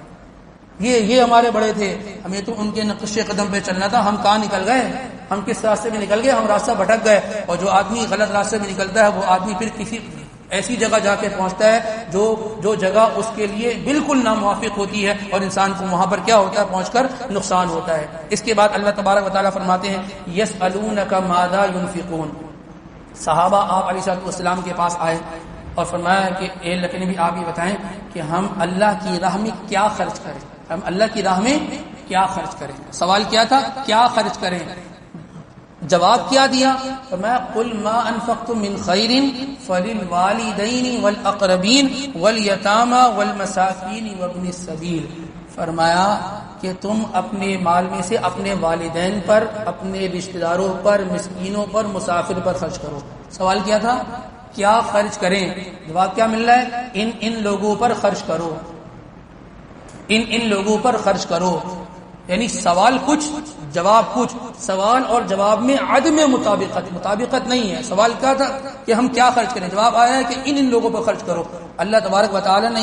یہ ہمارے بڑے تھے, ہمیں تو ان کے نقش قدم پہ چلنا تھا. ہم کہاں نکل گئے؟ ہم کس راستے میں نکل گئے؟ ہم راستہ بھٹک گئے. اور جو آدمی غلط راستے میں نکلتا ہے وہ آدمی پھر کسی ایسی جگہ جا کے پہنچتا ہے جو جگہ اس کے لیے بالکل ناموافق ہوتی ہے, اور انسان کو وہاں پر کیا ہوتا ہے, پہنچ کر نقصان ہوتا ہے. اس کے بعد اللہ تبارک و تعالیٰ فرماتے ہیں یسألونک ماذا ينفقون. صحابہ آپ علیہ السلام کے پاس آئے اور فرمایا کہ اے اللہ کے نبی آپ یہ بتائیں کہ ہم اللہ کی راہ میں کیا خرچ کریں, ہم اللہ کی راہ میں کیا خرچ کریں. سوال کیا تھا, کیا خرچ کریں. جواب کیا دیا؟ فرمایا قل ما انفقتم من خیر فللوالدین والاقربین والیتامى والمساکین وابن السبیل. فرمایا کہ تم اپنے مال میں سے اپنے والدین پر, اپنے رشتہ داروں پر, مسکینوں پر, مسافر پر خرچ کرو. سوال کیا تھا, کیا خرچ کریں. جواب کیا مل رہا ہے, ان لوگوں پر خرچ کرو, ان لوگوں پر خرچ کرو. یعنی سوال کچھ جواب کچھ، سوال اور جواب میں عدم مطابقت نہیں ہے۔ سوال کیا تھا کہ ہم کیا خرچ کریں، جواب آیا ہے کہ ان لوگوں پر خرچ کرو۔ اللہ تبارک و تعالی نے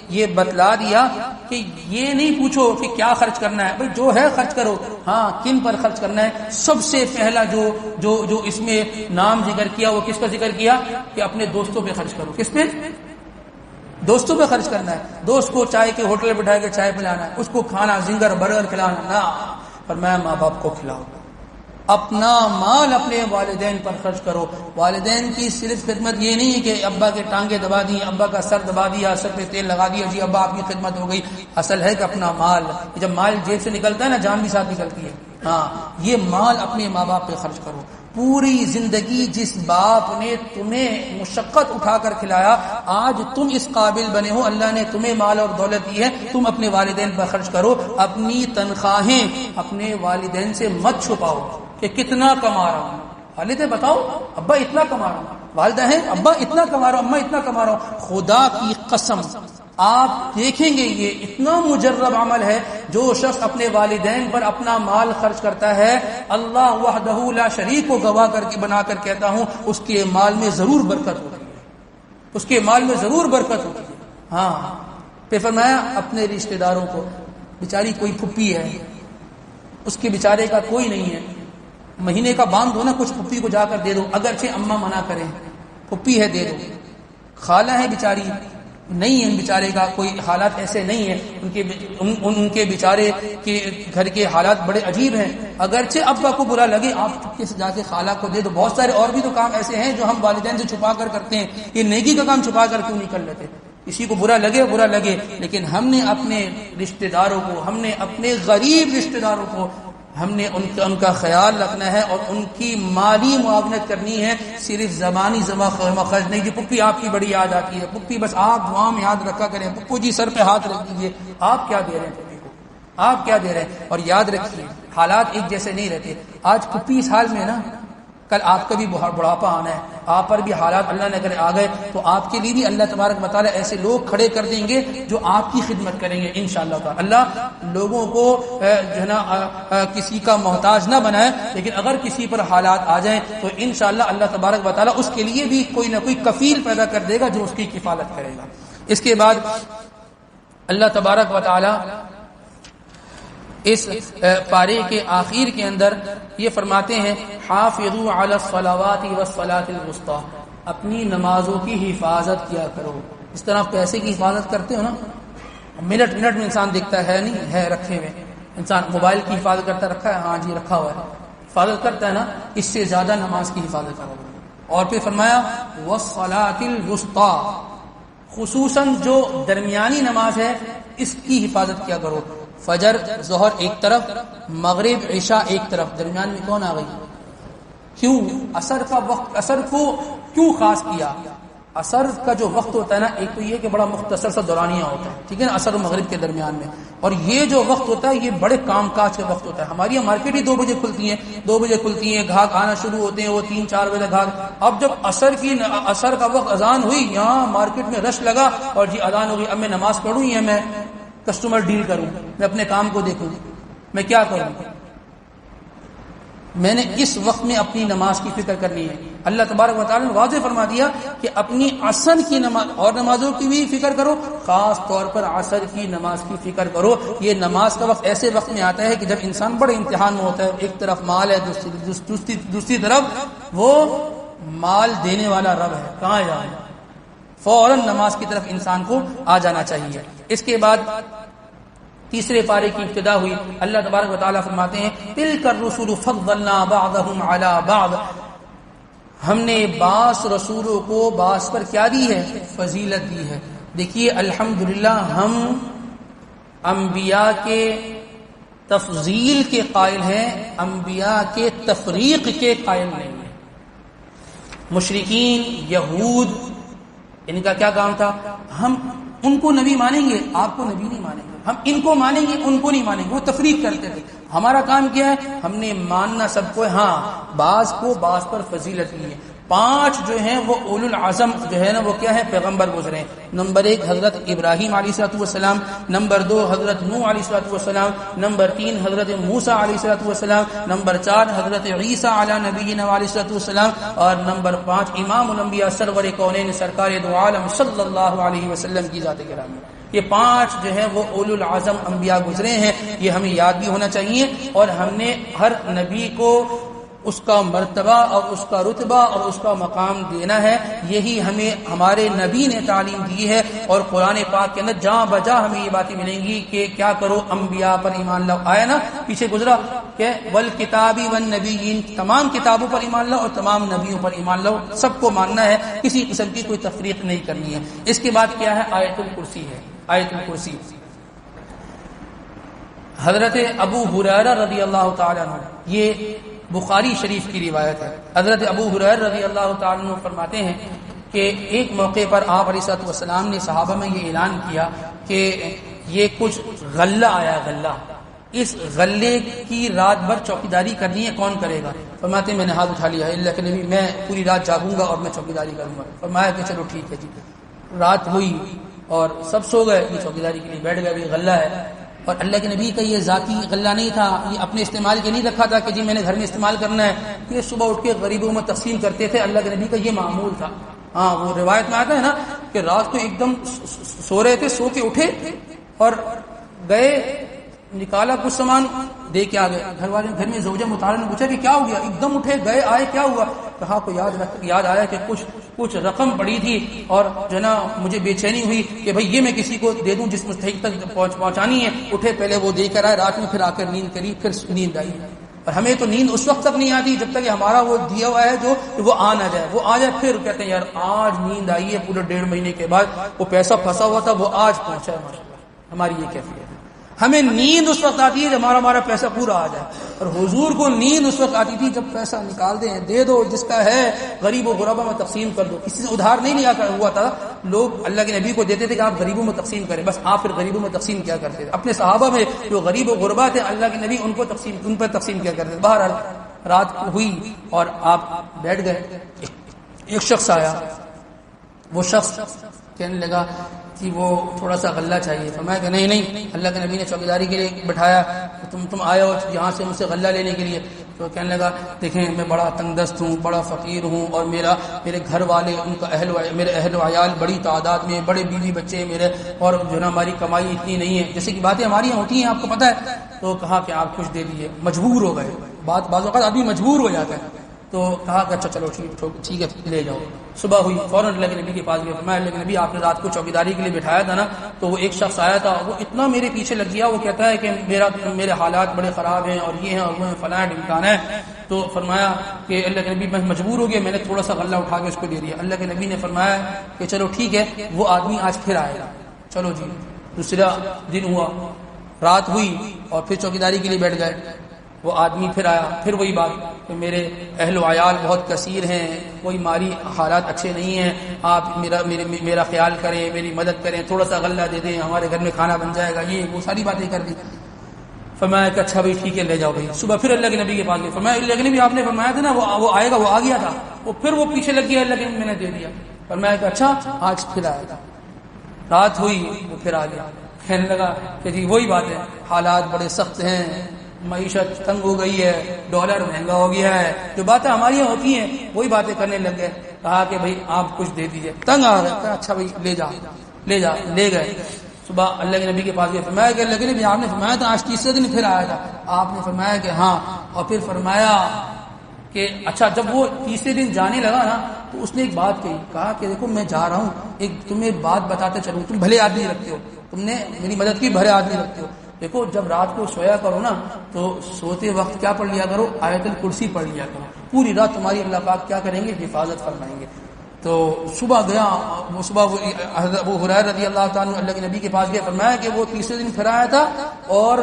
یہ بتلا دیا کہ یہ نہیں پوچھو کہ کیا خرچ کرنا ہے، بھئی جو ہے خرچ کرو، ہاں کن پر خرچ کرنا ہے۔ سب سے پہلا جو اس میں نام ذکر کیا وہ کس کا ذکر کیا کہ اپنے دوستوں پہ خرچ کرو۔ کس پہ؟ دوستوں پہ خرچ کرنا ہے۔ دوست کو چائے کے ہوٹل بٹھا کے چائے پلانا ہے، اس کو کھانا زنگر برگر کھلانا نہ، فرمایا ماں باپ کو کھلاؤ۔ اپنا مال اپنے والدین پر خرچ کرو۔ والدین کی صرف خدمت یہ نہیں ہے کہ ابا کے ٹانگیں دبا دی، ابا کا سر دبا دیا، سر پہ تیل لگا دیا، جی ابا آپ کی خدمت ہو گئی۔ اصل ہے کہ اپنا مال، جب مال جیب سے نکلتا ہے نا جان بھی ساتھ نکلتی ہے۔ ہاں یہ مال اپنے ماں باپ پہ خرچ کرو۔ پوری زندگی جس باپ نے تمہیں مشقت اٹھا کر کھلایا، آج تم اس قابل بنے ہو، اللہ نے تمہیں مال اور دولت دی ہے، تم اپنے والدین پر خرچ کرو۔ اپنی تنخواہیں اپنے والدین سے مت چھپاؤ کہ کتنا کما رہا ہوں۔ والد بتاؤ ابا اتنا کما رہا ہوں، والدہ ہیں ابا اتنا کما رہا ہوں، اماں اتنا کما رہا ہوں۔ خدا کی قسم آپ دیکھیں گے یہ اتنا مجرب عمل ہے، جو شخص اپنے والدین پر اپنا مال خرچ کرتا ہے، اللہ وحدہ لا شریک کو گواہ کر کے بنا کر کہتا ہوں اس کے مال میں ضرور برکت ہوتی ہے، اس کے مال میں ضرور برکت ہوتی ہے۔ ہاں پھر فرمایا اپنے رشتہ داروں کو، بیچاری کوئی پھپھی ہے، اس کے بیچارے کا کوئی نہیں ہے، مہینے کا باندھ دو نا، کچھ پھپھی کو جا کر دے دو، اگرچہ اماں منع کریں، پھپھی ہے دے دو۔ خالہ ہے بیچاری، نہیں ہے بیچارے کا کوئی حالات ایسے نہیں ہیں، ان کے بیچارے کے گھر کے حالات بڑے عجیب ہیں، اگرچہ ابا کو برا لگے آپ چپکے سے جا کے خالہ کو دے دو۔ بہت سارے اور بھی تو کام ایسے ہیں جو ہم والدین سے چھپا کر کرتے ہیں، یہ نیکی کا کام چھپا کر کیوں نہیں کر لیتے؟ کسی کو برا لگے، لیکن ہم نے اپنے رشتہ داروں کو، ہم نے اپنے غریب رشتہ داروں کو، ہم نے ان کا خیال رکھنا ہے اور ان کی مالی معاونت کرنی ہے، صرف زبانی خرچ نہیں۔ جو پپی آپ کی بڑی یاد آتی ہے، پپی بس آپ دعا میں یاد رکھا کریں، پپو جی سر پہ ہاتھ رکھ دیجیے، آپ کیا دے رہے ہیں پپی کو، آپ کیا دے رہے ہیں؟ اور یاد رکھیے حالات ایک جیسے نہیں رہتے۔ آج پپی اس حال میں نا، کل آپ کا بھی بڑھاپا آنا ہے، آپ پر بھی حالات اللہ نے اگر آ گئے تو آپ کے لیے بھی اللہ تبارک و تعالی ایسے لوگ کھڑے کر دیں گے جو آپ کی خدمت کریں گے انشاءاللہ تعالی۔ اللہ لوگوں کو جو ہے نا کسی کا محتاج نہ بنائے، لیکن اگر کسی پر حالات آ جائیں تو انشاءاللہ اللہ تبارک و تعالی اس کے لیے بھی کوئی نہ کوئی کفیل پیدا کر دے گا جو اس کی کفالت کرے گا۔ اس کے بعد اللہ تبارک و تعالی اس پارے کے آخر کے اندر یہ فرماتے ہیں حافظوا علی الصلوات والصلاۃ الوسطی، اپنی نمازوں کی حفاظت کیا کرو۔ اس طرح پیسے کی حفاظت کرتے ہو نا، منٹ میں انسان دیکھتا ہے نہیں ہے رکھے ہوئے، انسان موبائل کی حفاظت کرتا رکھا ہے، ہاں جی رکھا ہوا ہے، حفاظت کرتا ہے نا، اس سے زیادہ نماز کی حفاظت کرو۔ اور پھر فرمایا والصلاۃ الوسطی، خصوصاً جو درمیانی نماز ہے اس کی حفاظت کیا کرو۔ فجر ظہر ایک طرف، مغرب عشاء ایک طرف، درمیان میں کون آ گئی؟ کیوں عصر کا وقت، عصر کو کیوں خاص کیا؟ عصر کا جو وقت ہوتا ہے نا، ایک تو یہ کہ بڑا مختصر سا دورانیہ ہوتا ہے، ٹھیک ہے نا، عصر و مغرب کے درمیان میں، اور یہ جو وقت ہوتا ہے یہ بڑے کام کاج کا وقت ہوتا ہے۔ ہماری یہاں مارکیٹ ہی 2 بجے کھلتی ہیں، 2 بجے کھلتی ہیں، گاہک آنا شروع ہوتے ہیں وہ 3-4 بجے گاہک۔ اب جب عصر کا وقت اذان ہوئی، یہاں مارکیٹ میں رش لگا اور جی اذان ہو گئی، اب میں نماز پڑھوں یا میں کسٹمر ڈیل کروں، میں اپنے کام کو دیکھوں، میں کیا کروں؟ میں نے اس وقت میں اپنی نماز کی فکر کرنی ہے۔ اللہ تبارک و تعالی نے واضح فرما دیا کہ اپنی عصر کی نماز اور نمازوں کی بھی فکر کرو، خاص طور پر عصر کی نماز کی فکر کرو۔ یہ نماز کا وقت ایسے وقت میں آتا ہے کہ جب انسان بڑے امتحان میں ہوتا ہے، ایک طرف مال ہے، دوسری طرف وہ مال دینے والا رب ہے، کہاں جائے؟ فوراً نماز کی طرف انسان کو آ جانا چاہیے۔ اس کے بعد تیسرے پارے کی ابتدا ہوئی، اللہ تبارک و تعالیٰ فرماتے ہیں تلک الرسل فضلنا بعضهم على بعض، ہم نے بعض رسولوں کو بعض پر کیا دی ہے؟ فضیلت دی ہے۔ دیکھیے الحمدللہ ہم انبیاء کے تفضیل کے قائل ہیں، انبیاء کے تفریق کے قائل نہیں ہیں۔ مشرکین یہود ان کا کیا کام تھا؟ ہم ان کو نبی مانیں گے، آپ کو نبی نہیں مانیں گے، ہم ان کو مانیں گے ان کو نہیں مانیں گے، وہ تفریق کرتے تھے۔ ہمارا کام کیا ہے؟ ہم نے ماننا سب کو، ہاں بعض کو بعض پر فضیلت دی ہے۔ 5 جو ہیں وہ اولو العزم جو ہے نا وہ کیا ہے پیغمبر گزرے ہیں. نمبر 1 حضرت ابراہیم علیہ الصلوۃ والسلام، نمبر 2 حضرت نوح علیہ الصلوۃ والسلام، نمبر 3 حضرت موسیٰ علیہ الصلوۃ والسلام، نمبر 4 حضرت عیسیٰ علی نبینا علیہ الصلوۃ والسلام، اور نمبر 5 امام الانبیاء سرور کونین سرکار دو عالم صلی اللہ علیہ وسلم کی ذات گرامی. یہ 5 جو ہے وہ اولو العزم انبیاء گزرے ہیں. یہ ہمیں یاد بھی ہونا چاہیے، اور ہم نے ہر نبی کو اس کا مرتبہ اور اس کا رتبہ اور اس کا مقام دینا ہے. یہی ہمیں ہمارے نبی نے تعلیم دی ہے، اور قرآن پاک کے اندر جہاں بجا ہمیں یہ باتیں ملیں گی کہ کیا کرو انبیاء پر ایمان لاؤ. آیا نا پیچھے گزرا کہ والکتابی والنبیین، تمام کتابوں پر ایمان لاؤ اور تمام نبیوں پر ایمان لاؤ، سب کو ماننا ہے، کسی قسم کی کوئی تفریق نہیں کرنی ہے. اس کے بعد کیا ہے؟ آیت الکرسی ہے. آیت الکرسی حضرت ابو ہریرہ رضی اللہ تعالی عنہ، یہ بخاری شریف کی روایت ہے. حضرت ابو ہریرہ رضی اللہ تعالی عنہ فرماتے ہیں کہ ایک موقع پر آپ علیہ الصلوۃ والسلام نے صحابہ میں یہ اعلان کیا کہ یہ کچھ غلہ آیا، غلہ، اس غلے کی رات بھر چوکیداری کرنی ہے، کون کرے گا؟ فرماتے ہیں میں نے ہاتھ اٹھا لیا ہے، اللہ کے نبی میں پوری رات جاگوں گا اور میں چوکیداری کروں گا. فرمایا کہ چلو ٹھیک ہے جی. رات ہوئی اور سب سو گئے، یہ چوکیداری کے لیے بیٹھ گئے. بھی غلہ ہے، اور اللہ کے نبی کا یہ ذاتی غلہ نہیں تھا، یہ اپنے استعمال کے نہیں رکھا تھا کہ جی میں نے گھر میں استعمال کرنا ہے. یہ صبح اٹھ کے غریبوں میں تقسیم کرتے تھے. اللہ کے نبی کا یہ معمول تھا. ہاں وہ روایت میں آتا ہے نا کہ رات کو ایک دم سو رہے تھے، سو کے اٹھے اور گئے، نکالا کچھ سامان دے کے آ گئے. گھر میں زوجہ مطالعہ نے پوچھا کہ کیا ہو گیا؟ ایک دم اٹھے گئے آئے، کیا ہوا؟ کہا کو یاد آیا کہ کچھ رقم پڑی تھی اور جو نا مجھے بے چینی ہوئی کہ بھئی یہ میں کسی کو دے دوں جس مستحق تک پہنچانی ہے. اٹھے پہلے وہ دے کر آئے، رات میں پھر آ کر نیند کری، پھر نیند آئی. اور ہمیں تو نیند اس وقت تک نہیں آتی جب تک کہ ہمارا وہ دیا ہوا ہے جو وہ آ نہ جائے. وہ آ جائے پھر کہتے ہیں یار آج نیند آئی ہے، پورے 1.5 مہینے کے بعد وہ پیسہ پھنسا ہوا تھا وہ آج پہنچا ہے. ماشاءاللہ ہماری یہ کیفیت ہے. ہمیں نیند اس وقت آتی ہے جب ہمارا پیسہ پورا آ جائے، اور حضور کو نیند اس وقت آتی تھی جب پیسہ نکال دیں، دے دو، جس کا ہے غریب و غربا میں تقسیم کر دو. کسی سے ادھار نہیں لیا ہوا تھا. لوگ اللہ کے نبی کو دیتے تھے کہ آپ غریبوں میں تقسیم کریں، بس آپ پھر غریبوں میں تقسیم کیا کرتے تھے. اپنے صحابہ میں جو غریب و غربا تھے اللہ کے نبی ان پر تقسیم کیا کرتے تھے. بہرحال رات ہوئی اور آپ بیٹھ گئے. ایک شخص آیا، وہ شخص کہنے لگا کہ وہ تھوڑا سا غلہ چاہیے. فرمایا کہ نہیں، اللہ کے نبی نے چوکیداری کے لیے بٹھایا، تم آئے ہو یہاں سے مجھ سے غلہ لینے کے لیے. تو کہنے لگا دیکھیں میں بڑا تنگ دست ہوں، بڑا فقیر ہوں، اور میرے گھر والے، ان کا میرے اہل و عیال بڑی تعداد میں، بڑے بیوی بچے میرے، اور جو نا ہماری کمائی اتنی نہیں ہے. جیسے کہ باتیں ہماری یہاں ہوتی ہیں آپ کو پتہ ہے. تو کہا کہ آپ کچھ دے دیجیے. مجبور ہو گئے. بعض اوقات آدمی مجبور ہو جاتا ہے. تو کہا کہ اچھا چلو ٹھیک ہے لے جاؤ. صبح ہوئی فوراً اللہ کے نبی کے پاس گئے. فرمایا اللہ کے نبی آپ نے رات کو چوکیداری کے لیے بٹھایا تھا نا. تو وہ ایک شخص آیا تھا، وہ اتنا میرے پیچھے لگ گیا، وہ کہتا ہے کہ میرے حالات بڑے خراب ہیں اور یہ ہیں اور وہ ہیں، فلاں امکان ہے. تو فرمایا کہ اللہ کے نبی میں مجبور ہو گیا، میں نے تھوڑا سا غلہ اٹھا کے اس کو دے دیا. اللہ کے نبی نے فرمایا کہ چلو ٹھیک ہے وہ آدمی آج پھر آئے گا. چلو جی. دوسرا دن ہوا، رات ہوئی اور پھر چوکیداری کے لیے بیٹھ گئے. وہ آدمی پھر آیا، پھر وہی بات کہ میرے اہل و عیال بہت کثیر ہیں، کوئی مالی حالات اچھے نہیں ہیں، آپ میرا خیال کریں، میری مدد کریں، تھوڑا سا غلہ دے دیں، ہمارے گھر میں کھانا بن جائے گا. یہ وہ ساری باتیں کر دی. فرمایا کہ اچھا بھائی ٹھیک ہے لے جاؤ بھائی. صبح پھر اللہ کے نبی کے پاس گئے. فرمایا اللہ کے نبی آپ نے فرمایا تھا نا وہ آئے گا، وہ آ گیا تھا. وہ پھر وہ پیچھے لگ گیا، اللہ کے نبی میں نے دے دیا. فرمایا کہ اچھا آج پھر آئے گا. رات ہوئی وہ پھر آ گیا. کہنے لگا کہ جی وہی بات ہے، حالات بڑے سخت ہیں، معیشت تنگ ہو گئی ہے، ڈالر مہنگا ہو گیا ہے، جو باتیں ہماری یہاں ہوتی ہیں وہی باتیں کرنے لگ گئے. کہا کہ بھائی آپ کچھ دے دیجئے. تنگ آ گئے. اچھا بھائی لے جا. لے گئے. صبح اللہ کے نبی کے پاس گئے. فرمایا کہ اللہ کے نبی آپ نے فرمایا تھا آج تیسرے دن پھر آیا تھا. آپ نے فرمایا کہ ہاں. اور پھر فرمایا کہ اچھا جب وہ تیسرے دن جانے لگا نا تو اس نے ایک بات کہی. کہا کہ دیکھو میں جا رہا ہوں، تمہیں بات بتاتے چلوں، تم بھلے آدمی رکھتے ہو، تم نے میری مدد کی، بھلے آدمی رکھتے ہو. دیکھو جب رات کو سویا کرو نا تو سوتے وقت کیا پڑھ لیا کرو؟ آیت الکرسی پڑھ لیا کرو. پوری رات تمہاری اللہ پاک کیا کریں گے؟ حفاظت فرمائیں گے. تو صبح گیا، صبح وہ ہریرہ رضی اللہ تعالیٰ اللہ کے نبی کے پاس گیا. فرمایا کہ وہ تیسرے دن پھر آیا تھا اور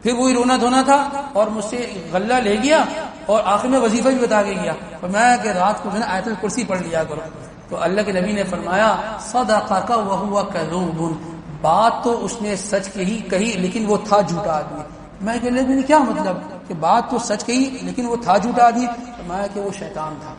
پھر وہی رونا دھونا تھا اور مجھ سے غلہ لے گیا اور آخر میں وظیفہ بھی بتا کے گیا. فرمایا کہ رات کو جو ہے نا آیت الکرسی پڑھ لیا کرو. تو اللہ کے نبی نے فرمایا صدقک وہو کذوب، بات تو اس نے سچ کہی لیکن وہ تھا جھوٹا آدمی. میں کہ اللہ نے کیا مطلب کہ بات تو سچ کہی لیکن وہ تھا جھوٹا آدمی؟ فرمایا کہ وہ شیطان تھا.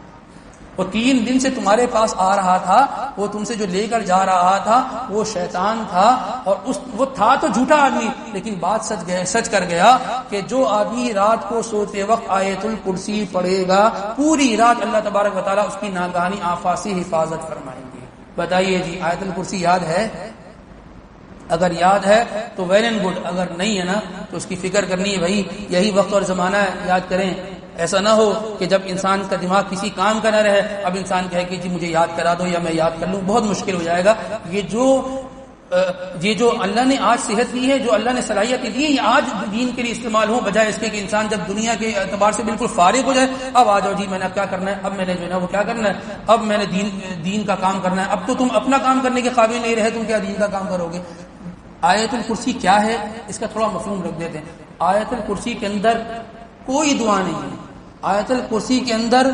وہ 3 دن سے تمہارے پاس آ رہا تھا، وہ تم سے جو لے کر جا رہا تھا وہ شیطان تھا، اور وہ تھا تو جھوٹا آدمی، لیکن بات سچ کر گیا کہ جو آدمی رات کو سوتے وقت آیت الکرسی پڑھے گا پوری رات اللہ تبارک و تعالیٰ اس کی ناگہانی آفات سے حفاظت فرمائیں گے۔ بتائیے جی، آیت الکرسی یاد ہے؟ اگر یاد ہے تو ویل اینڈ گڈ، اگر نہیں ہے نا تو اس کی فکر کرنی ہے، بھائی یہی وقت اور زمانہ ہے، یاد کریں۔ ایسا نہ ہو کہ جب انسان کا دماغ کسی کام کا نہ رہے، اب انسان کہے کہ جی مجھے یاد کرا دو یا میں یاد کر لوں، بہت مشکل ہو جائے گا۔ یہ جو اللہ نے آج صحت دی ہے، جو اللہ نے صلاحیتیں دی ہے، یہ آج دین کے لیے استعمال ہو، بجائے اس کے کہ انسان جب دنیا کے اعتبار سے بالکل فارغ ہو جائے، اب آ جاؤ جی میں نے کیا کرنا ہے، اب میں نے جو ہے نا وہ کیا کرنا ہے، اب میں نے دین کا کام کرنا ہے۔ اب تو تم اپنا کام کرنے کے قابل نہیں رہے، تم کیا دین کا کام کرو گے؟ آیت الکرسی کیا ہے، اس کا تھوڑا مفہوم رکھ دیتے ہیں۔ آیت الکرسی کے اندر کوئی دعا نہیں ہے، آیت الکرسی کے اندر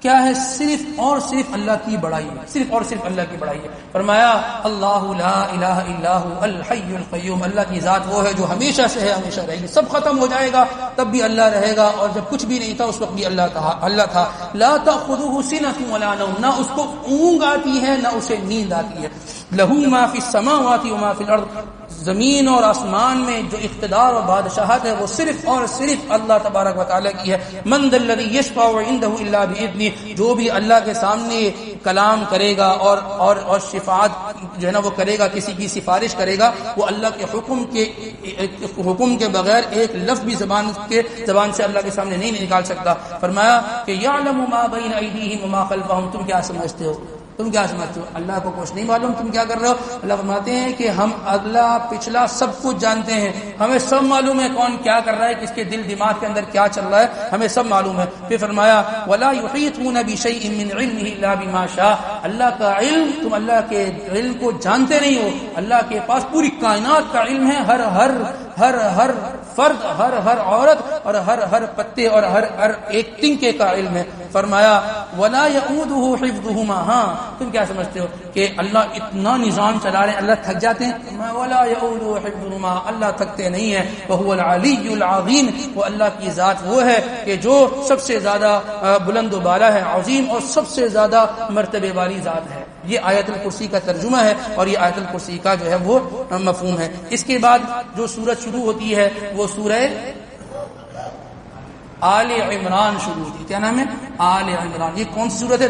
کیا ہے، صرف اور صرف اللہ کی بڑائی ہے، صرف اور صرف اللہ کی بڑائی ہے۔ فرمایا اللہ لا الہ الا هو الحی القیوم، اللہ کی ذات وہ ہے جو ہمیشہ سے ہے، ہمیشہ رہے گی، سب ختم ہو جائے گا تب بھی اللہ رہے گا، اور جب کچھ بھی نہیں تھا اس وقت بھی اللہ تھا۔ لا تأخذه سنة ولا نوم، نہ اس کو اونگ آتی ہے نہ اسے نیند آتی ہے۔ لہ ما فی السماوات وما فی الارض، زمین اور آسمان میں جو اقتدار اور بادشاہت ہے وہ صرف اور صرف اللہ تبارک و تعالیٰ کی ہے۔ من ذا الذی یشفع عنده الا باذنہ، جو بھی اللہ کے سامنے کلام کرے گا اور شفاعت جو ہے نا وہ کرے گا، کسی کی سفارش کرے گا، وہ اللہ کے حکم کے بغیر ایک لفظ بھی زبان سے اللہ کے سامنے نہیں نکال سکتا۔ فرمایا کہ یعلم ما بین ایدیہم وما خلفہم، تم کیا سمجھتے ہو؟ اللہ کو کچھ نہیں معلوم، تم کیا کر رہے ہو؟ اللہ فرماتے ہیں کہ ہم اگلا پچھلا سب کچھ جانتے ہیں، ہمیں سب معلوم ہے کون کیا کر رہا ہے، کس کے دل دماغ کے اندر کیا چل رہا ہے، ہمیں سب معلوم ہے۔ پھر فرمایا ولا یحیطون بشیء من علمہ الا بما شاء، اللہ کا علم، تم اللہ کے علم کو جانتے نہیں ہو، اللہ کے پاس پوری کائنات کا علم ہے، ہر فرد، ہر عورت اور ہر پتے اور ہر ایک تنکے کا علم ہے۔ فرمایا ولا یؤودہ حفظہما، ہاں تم کیا سمجھتے ہو کہ اللہ اتنا نظام چلا رہے ہیں، اللہ تھک جاتے ہیں؟ ولا یؤودہ حفظہما، اللہ تھکتے نہیں ہیں۔ وہو العلی العظیم، وہ اللہ کی ذات وہ ہے کہ جو سب سے زیادہ بلند و بالا ہے، عظیم اور سب سے زیادہ مرتبے والی ذات ہے۔ یہ آیت الکرسی کا ترجمہ ہے اور یہ آیت الکرسی کا جو ہے وہ مفہوم ہے۔ اس کے بعد جو سورت شروع ہوتی ہے وہ سورہ آل عمران شروع ہوتی ہے۔ کیا نام ہے؟ آل عمران۔ یہ کون سی سورت ہے؟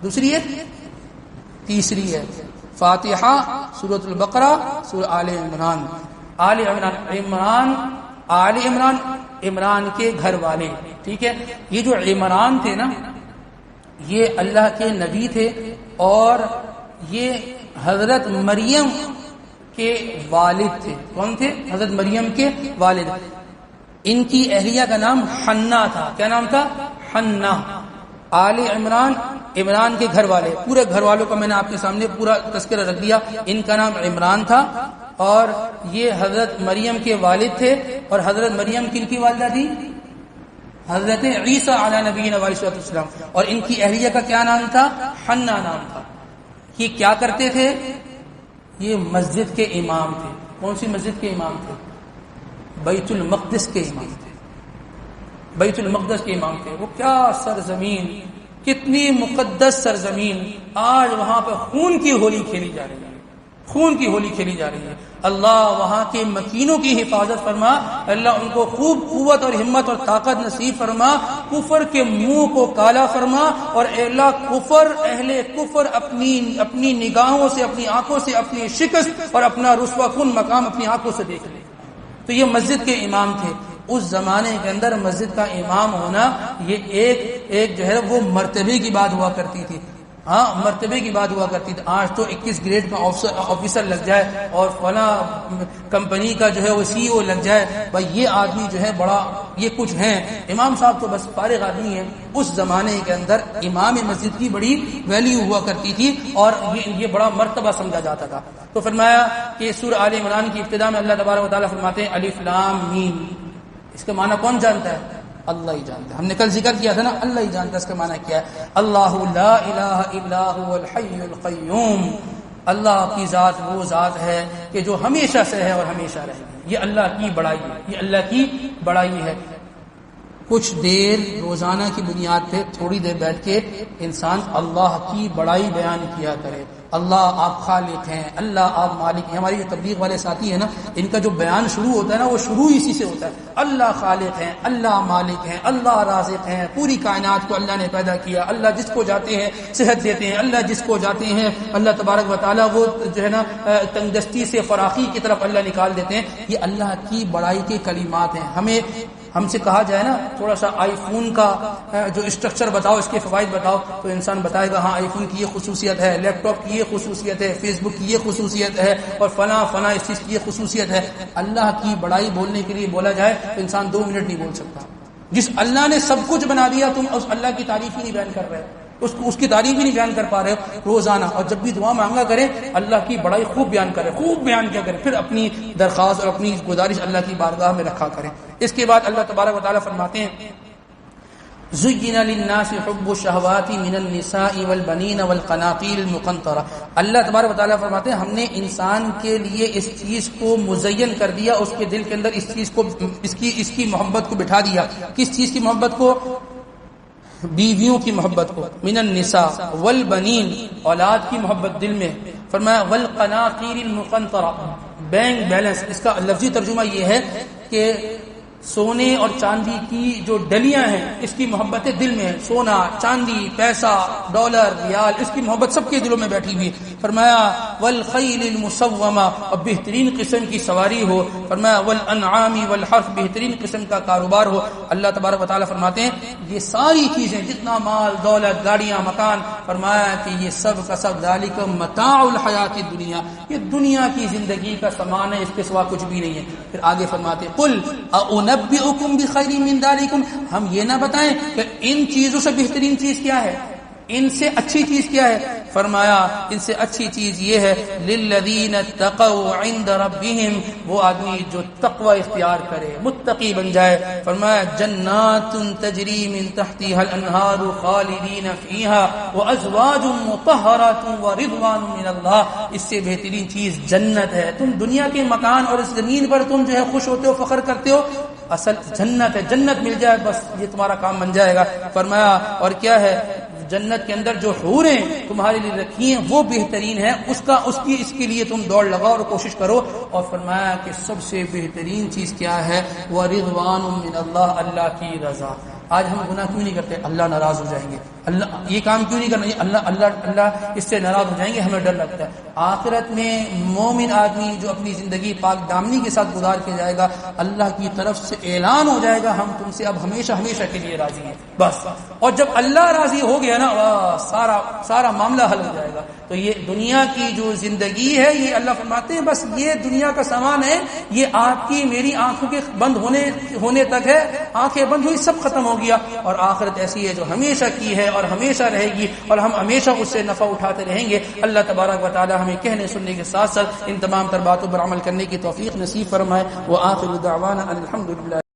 دوسری ہے، تیسری ہے۔ فاتحہ، سورۃ البقرہ، سورہ آل عمران۔ آل عمران، آل عمران، عمران کے گھر والے، ٹھیک ہے۔ یہ جو عمران تھے نا، یہ اللہ کے نبی تھے اور یہ حضرت مریم کے والد تھے۔ کون تھے؟ حضرت مریم کے والد۔ ان کی اہلیہ کا نام حنا تھا۔ کیا نام تھا؟ حنا۔ آل عمران، عمران کے گھر والے، پورے گھر والوں کا میں نے آپ کے سامنے پورا تذکرہ رکھ دیا۔ ان کا نام عمران تھا اور یہ حضرت مریم کے والد تھے، اور حضرت مریم کن کی والدہ تھی؟ حضرت عیسیٰ علیہ نبینا علیہ السلام۔ اور ان کی اہلیہ کا کیا نام تھا؟ حنا نام تھا۔ یہ کیا کرتے تھے؟ یہ مسجد کے امام تھے۔ کون سی مسجد کے امام تھے؟ بیت المقدس کے امام تھے۔ بیت المقدس کے امام تھے۔ وہ کیا سرزمین، کتنی مقدس سرزمین، آج وہاں پہ خون کی ہولی کھیلی جا رہی ہے، خون کی ہولی کھیلی جا رہی ہے۔ اللہ وہاں کے مکینوں کی حفاظت فرما، اللہ ان کو خوب قوت اور ہمت اور طاقت نصیب فرما، کفر کے منہ کو کالا فرما، اور اللہ اہل کفر اپنی نگاہوں سے، اپنی آنکھوں سے اپنی شکست اور اپنا رسوا کن مقام اپنی آنکھوں سے دیکھ لے۔ تو یہ مسجد کے امام تھے۔ اس زمانے کے اندر مسجد کا امام ہونا یہ ایک جو ہے وہ مرتبے کی بات ہوا کرتی تھی۔ ہاں، مرتبے کی بات ہوا کرتی تھی۔ آج تو 21 گریڈ کا آفیسر لگ جائے اور فلاں کمپنی کا جو ہے وہ سی او لگ جائے، بھائی یہ آدمی جو ہے بڑا، یہ کچھ ہیں۔ امام صاحب تو بس فارغ آدمی ہے۔ اس زمانے کے اندر امام مسجد کی بڑی ویلیو ہوا کرتی تھی اور یہ بڑا مرتبہ سمجھا جاتا تھا۔ تو فرمایا کہ سورہ آل عمران کی ابتدا میں اللہ تبارک و تعالیٰ فرماتے ہیں الف لام میم۔ اس کا معنی کون جانتا ہے؟ اللہ ہی جانتا ہے۔ ہم نے کل ذکر کیا تھا نا، اللہ ہی جانتا ہے اس کا معنی کیا ہے۔ اللہ لا الہ الا هو الحی القیوم، اللہ کی ذات وہ ذات ہے کہ جو ہمیشہ سے ہے اور ہمیشہ رہے گی۔ یہ اللہ کی بڑائی ہے، یہ اللہ کی بڑائی ہے۔ کچھ دیر روزانہ کی بنیاد پہ تھوڑی دیر بیٹھ کے انسان اللہ کی بڑائی بیان کیا کرے. اللہ آپ خالق ہیں، اللہ آپ مالک ہیں. ہماری جو تبلیغ والے ساتھی ہیں نا، ان کا جو بیان شروع ہوتا ہے نا، وہ شروع اسی سے ہوتا ہے. اللہ خالق ہیں، اللہ مالک ہیں، اللہ رازق ہیں، پوری کائنات کو اللہ نے پیدا کیا. اللہ جس کو جاتے ہیں صحت دیتے ہیں، اللہ جس کو جاتے ہیں اللہ تبارک و تعالیٰ وہ جو ہے نا تنگدستی سے فراخی کی طرف اللہ نکال دیتے ہیں. یہ اللہ کی بڑائی کے کلمات ہیں. ہم سے کہا جائے نا تھوڑا سا آئی فون کا جو اسٹرکچر بتاؤ، اس کے فوائد بتاؤ، تو انسان بتائے گا ہاں آئی فون کی یہ خصوصیت ہے، لیپ ٹاپ کی یہ خصوصیت ہے، فیس بک کی یہ خصوصیت ہے، اور فلاں اس چیز کی یہ خصوصیت ہے. اللہ کی بڑائی بولنے کے لیے بولا جائے تو انسان 2 منٹ نہیں بول سکتا. جس اللہ نے سب کچھ بنا دیا، تم اس اللہ کی تعریف ہی نہیں بیان کر رہے، اس کی تعریف ہی نہیں بیان کر پا رہے ہو روزانہ. اور جب بھی دعا مانگا کریں اللہ کی بڑائی خوب بیان کریں، خوب بیان کیا کریں، پھر اپنی درخواست اور اپنی گزارش اللہ کی بارگاہ میں رکھا کریں. اس کے بعد اللہ تبارک و تعالیٰ فرماتے ہیں زُيِّنَ لِلنَّاسِ حُبُّ الشَّهَوَاتِ مِنَ النِّسَاءِ وَالْبَنِينَ وَالْقَنَاطِيرِ الْمُقَنطَرَةِ. اللہ تبارک و تعالیٰ فرماتے ہیں ہم نے انسان کے لیے اس چیز کو مزین کر دیا، اس کے دل کے اندر اس چیز کو اس کی محبت کو بٹھا دیا. کس چیز کی محبت کو؟ بیویوں کی محبت کو. من النساء والبنین، اولاد کی محبت دل میں. فرمایا والقناطیر المقنطرہ، بینک بیلنس. اس کا لفظی ترجمہ یہ ہے کہ سونے اور چاندی کی جو ڈلیاں ہیں اس کی محبت دل میں ہے. سونا، چاندی، پیسہ، ڈالر، ریال، اس کی محبت سب کے دلوں میں بیٹھی ہوئی. فرمایا والخیل المسومہ، اور بہترین قسم کی سواری ہو. فرمایا والانعام والحرث، بہترین قسم کا کاروبار ہو. اللہ تبارک و تعالیٰ فرماتے ہیں یہ ساری چیزیں، جتنا مال، دولت، گاڑیاں، مکان، فرمایا کہ یہ سب کا سب ذالک متاع الحیات الدنیا، یہ دنیا کی زندگی کا سامان ہے، اس کے سوا کچھ بھی نہیں ہے. پھر آگے فرماتے قل انبئکم بخیر من ذالکم، ہم یہ نہ بتائیں کہ ان چیزوں سے بہترین چیز کیا ہے، ان سے اچھی چیز کیا ہے. فرمایا ان سے اچھی چیز یہ ہے للذین اتقوا عند ربهم، وہ آدمی جو تقوی اختیار کرے، متقی بن جائے. فرمایا جنات تجری من تحتها الانہار خالدین فیہا وازواج مطہرات ورضوان من اللہ. اس سے بہترین چیز جنت ہے. تم دنیا کے مکان اور اس زمین پر تم جو ہے خوش ہوتے ہو، فخر کرتے ہو، اصل جنت ہے. جنت مل جائے بس یہ تمہارا کام بن جائے گا. فرمایا اور کیا ہے، جنت کے اندر جو حوریں تمہارے لیے رکھی ہیں وہ بہترین ہے، اس کے لیے تم دوڑ لگاؤ اور کوشش کرو. اور فرمایا کہ سب سے بہترین چیز کیا ہے، وَرِضْوَانٌ مِّنَ اللَّهِ، اللہ کی رضا. آج ہم گناہ کیوں نہیں کرتے؟ اللہ ناراض ہو جائیں گے، اللہ یہ کام کیوں نہیں کرنا، اللہ اس سے ناراض ہو جائیں گے، ہمیں ڈر لگتا ہے. آخرت میں مومن آدمی جو اپنی زندگی پاک دامنی کے ساتھ گزار کے جائے گا، اللہ کی طرف سے اعلان ہو جائے گا ہم تم سے اب ہمیشہ ہمیشہ کے لیے راضی ہیں بس. اور جب اللہ راضی ہو گیا نا، سارا معاملہ حل ہو جائے گا. تو یہ دنیا کی جو زندگی ہے، یہ اللہ فرماتے ہیں بس یہ دنیا کا سامان ہے، یہ آپ کی میری آنکھوں کے بند ہونے تک ہے. آنکھیں بند ہوئی سب ختم ہو گیا. اور آخرت ایسی ہے جو ہمیشہ کی ہے اور ہمیشہ رہے گی، اور ہم ہمیشہ اس سے نفع اٹھاتے رہیں گے. اللہ تبارک و تعالی ہمیں کہنے سننے کے ساتھ ساتھ ان تمام تر باتوں پر عمل کرنے کی توفیق نصیب فرمائے. وآخر دعوانا الحمدللہ.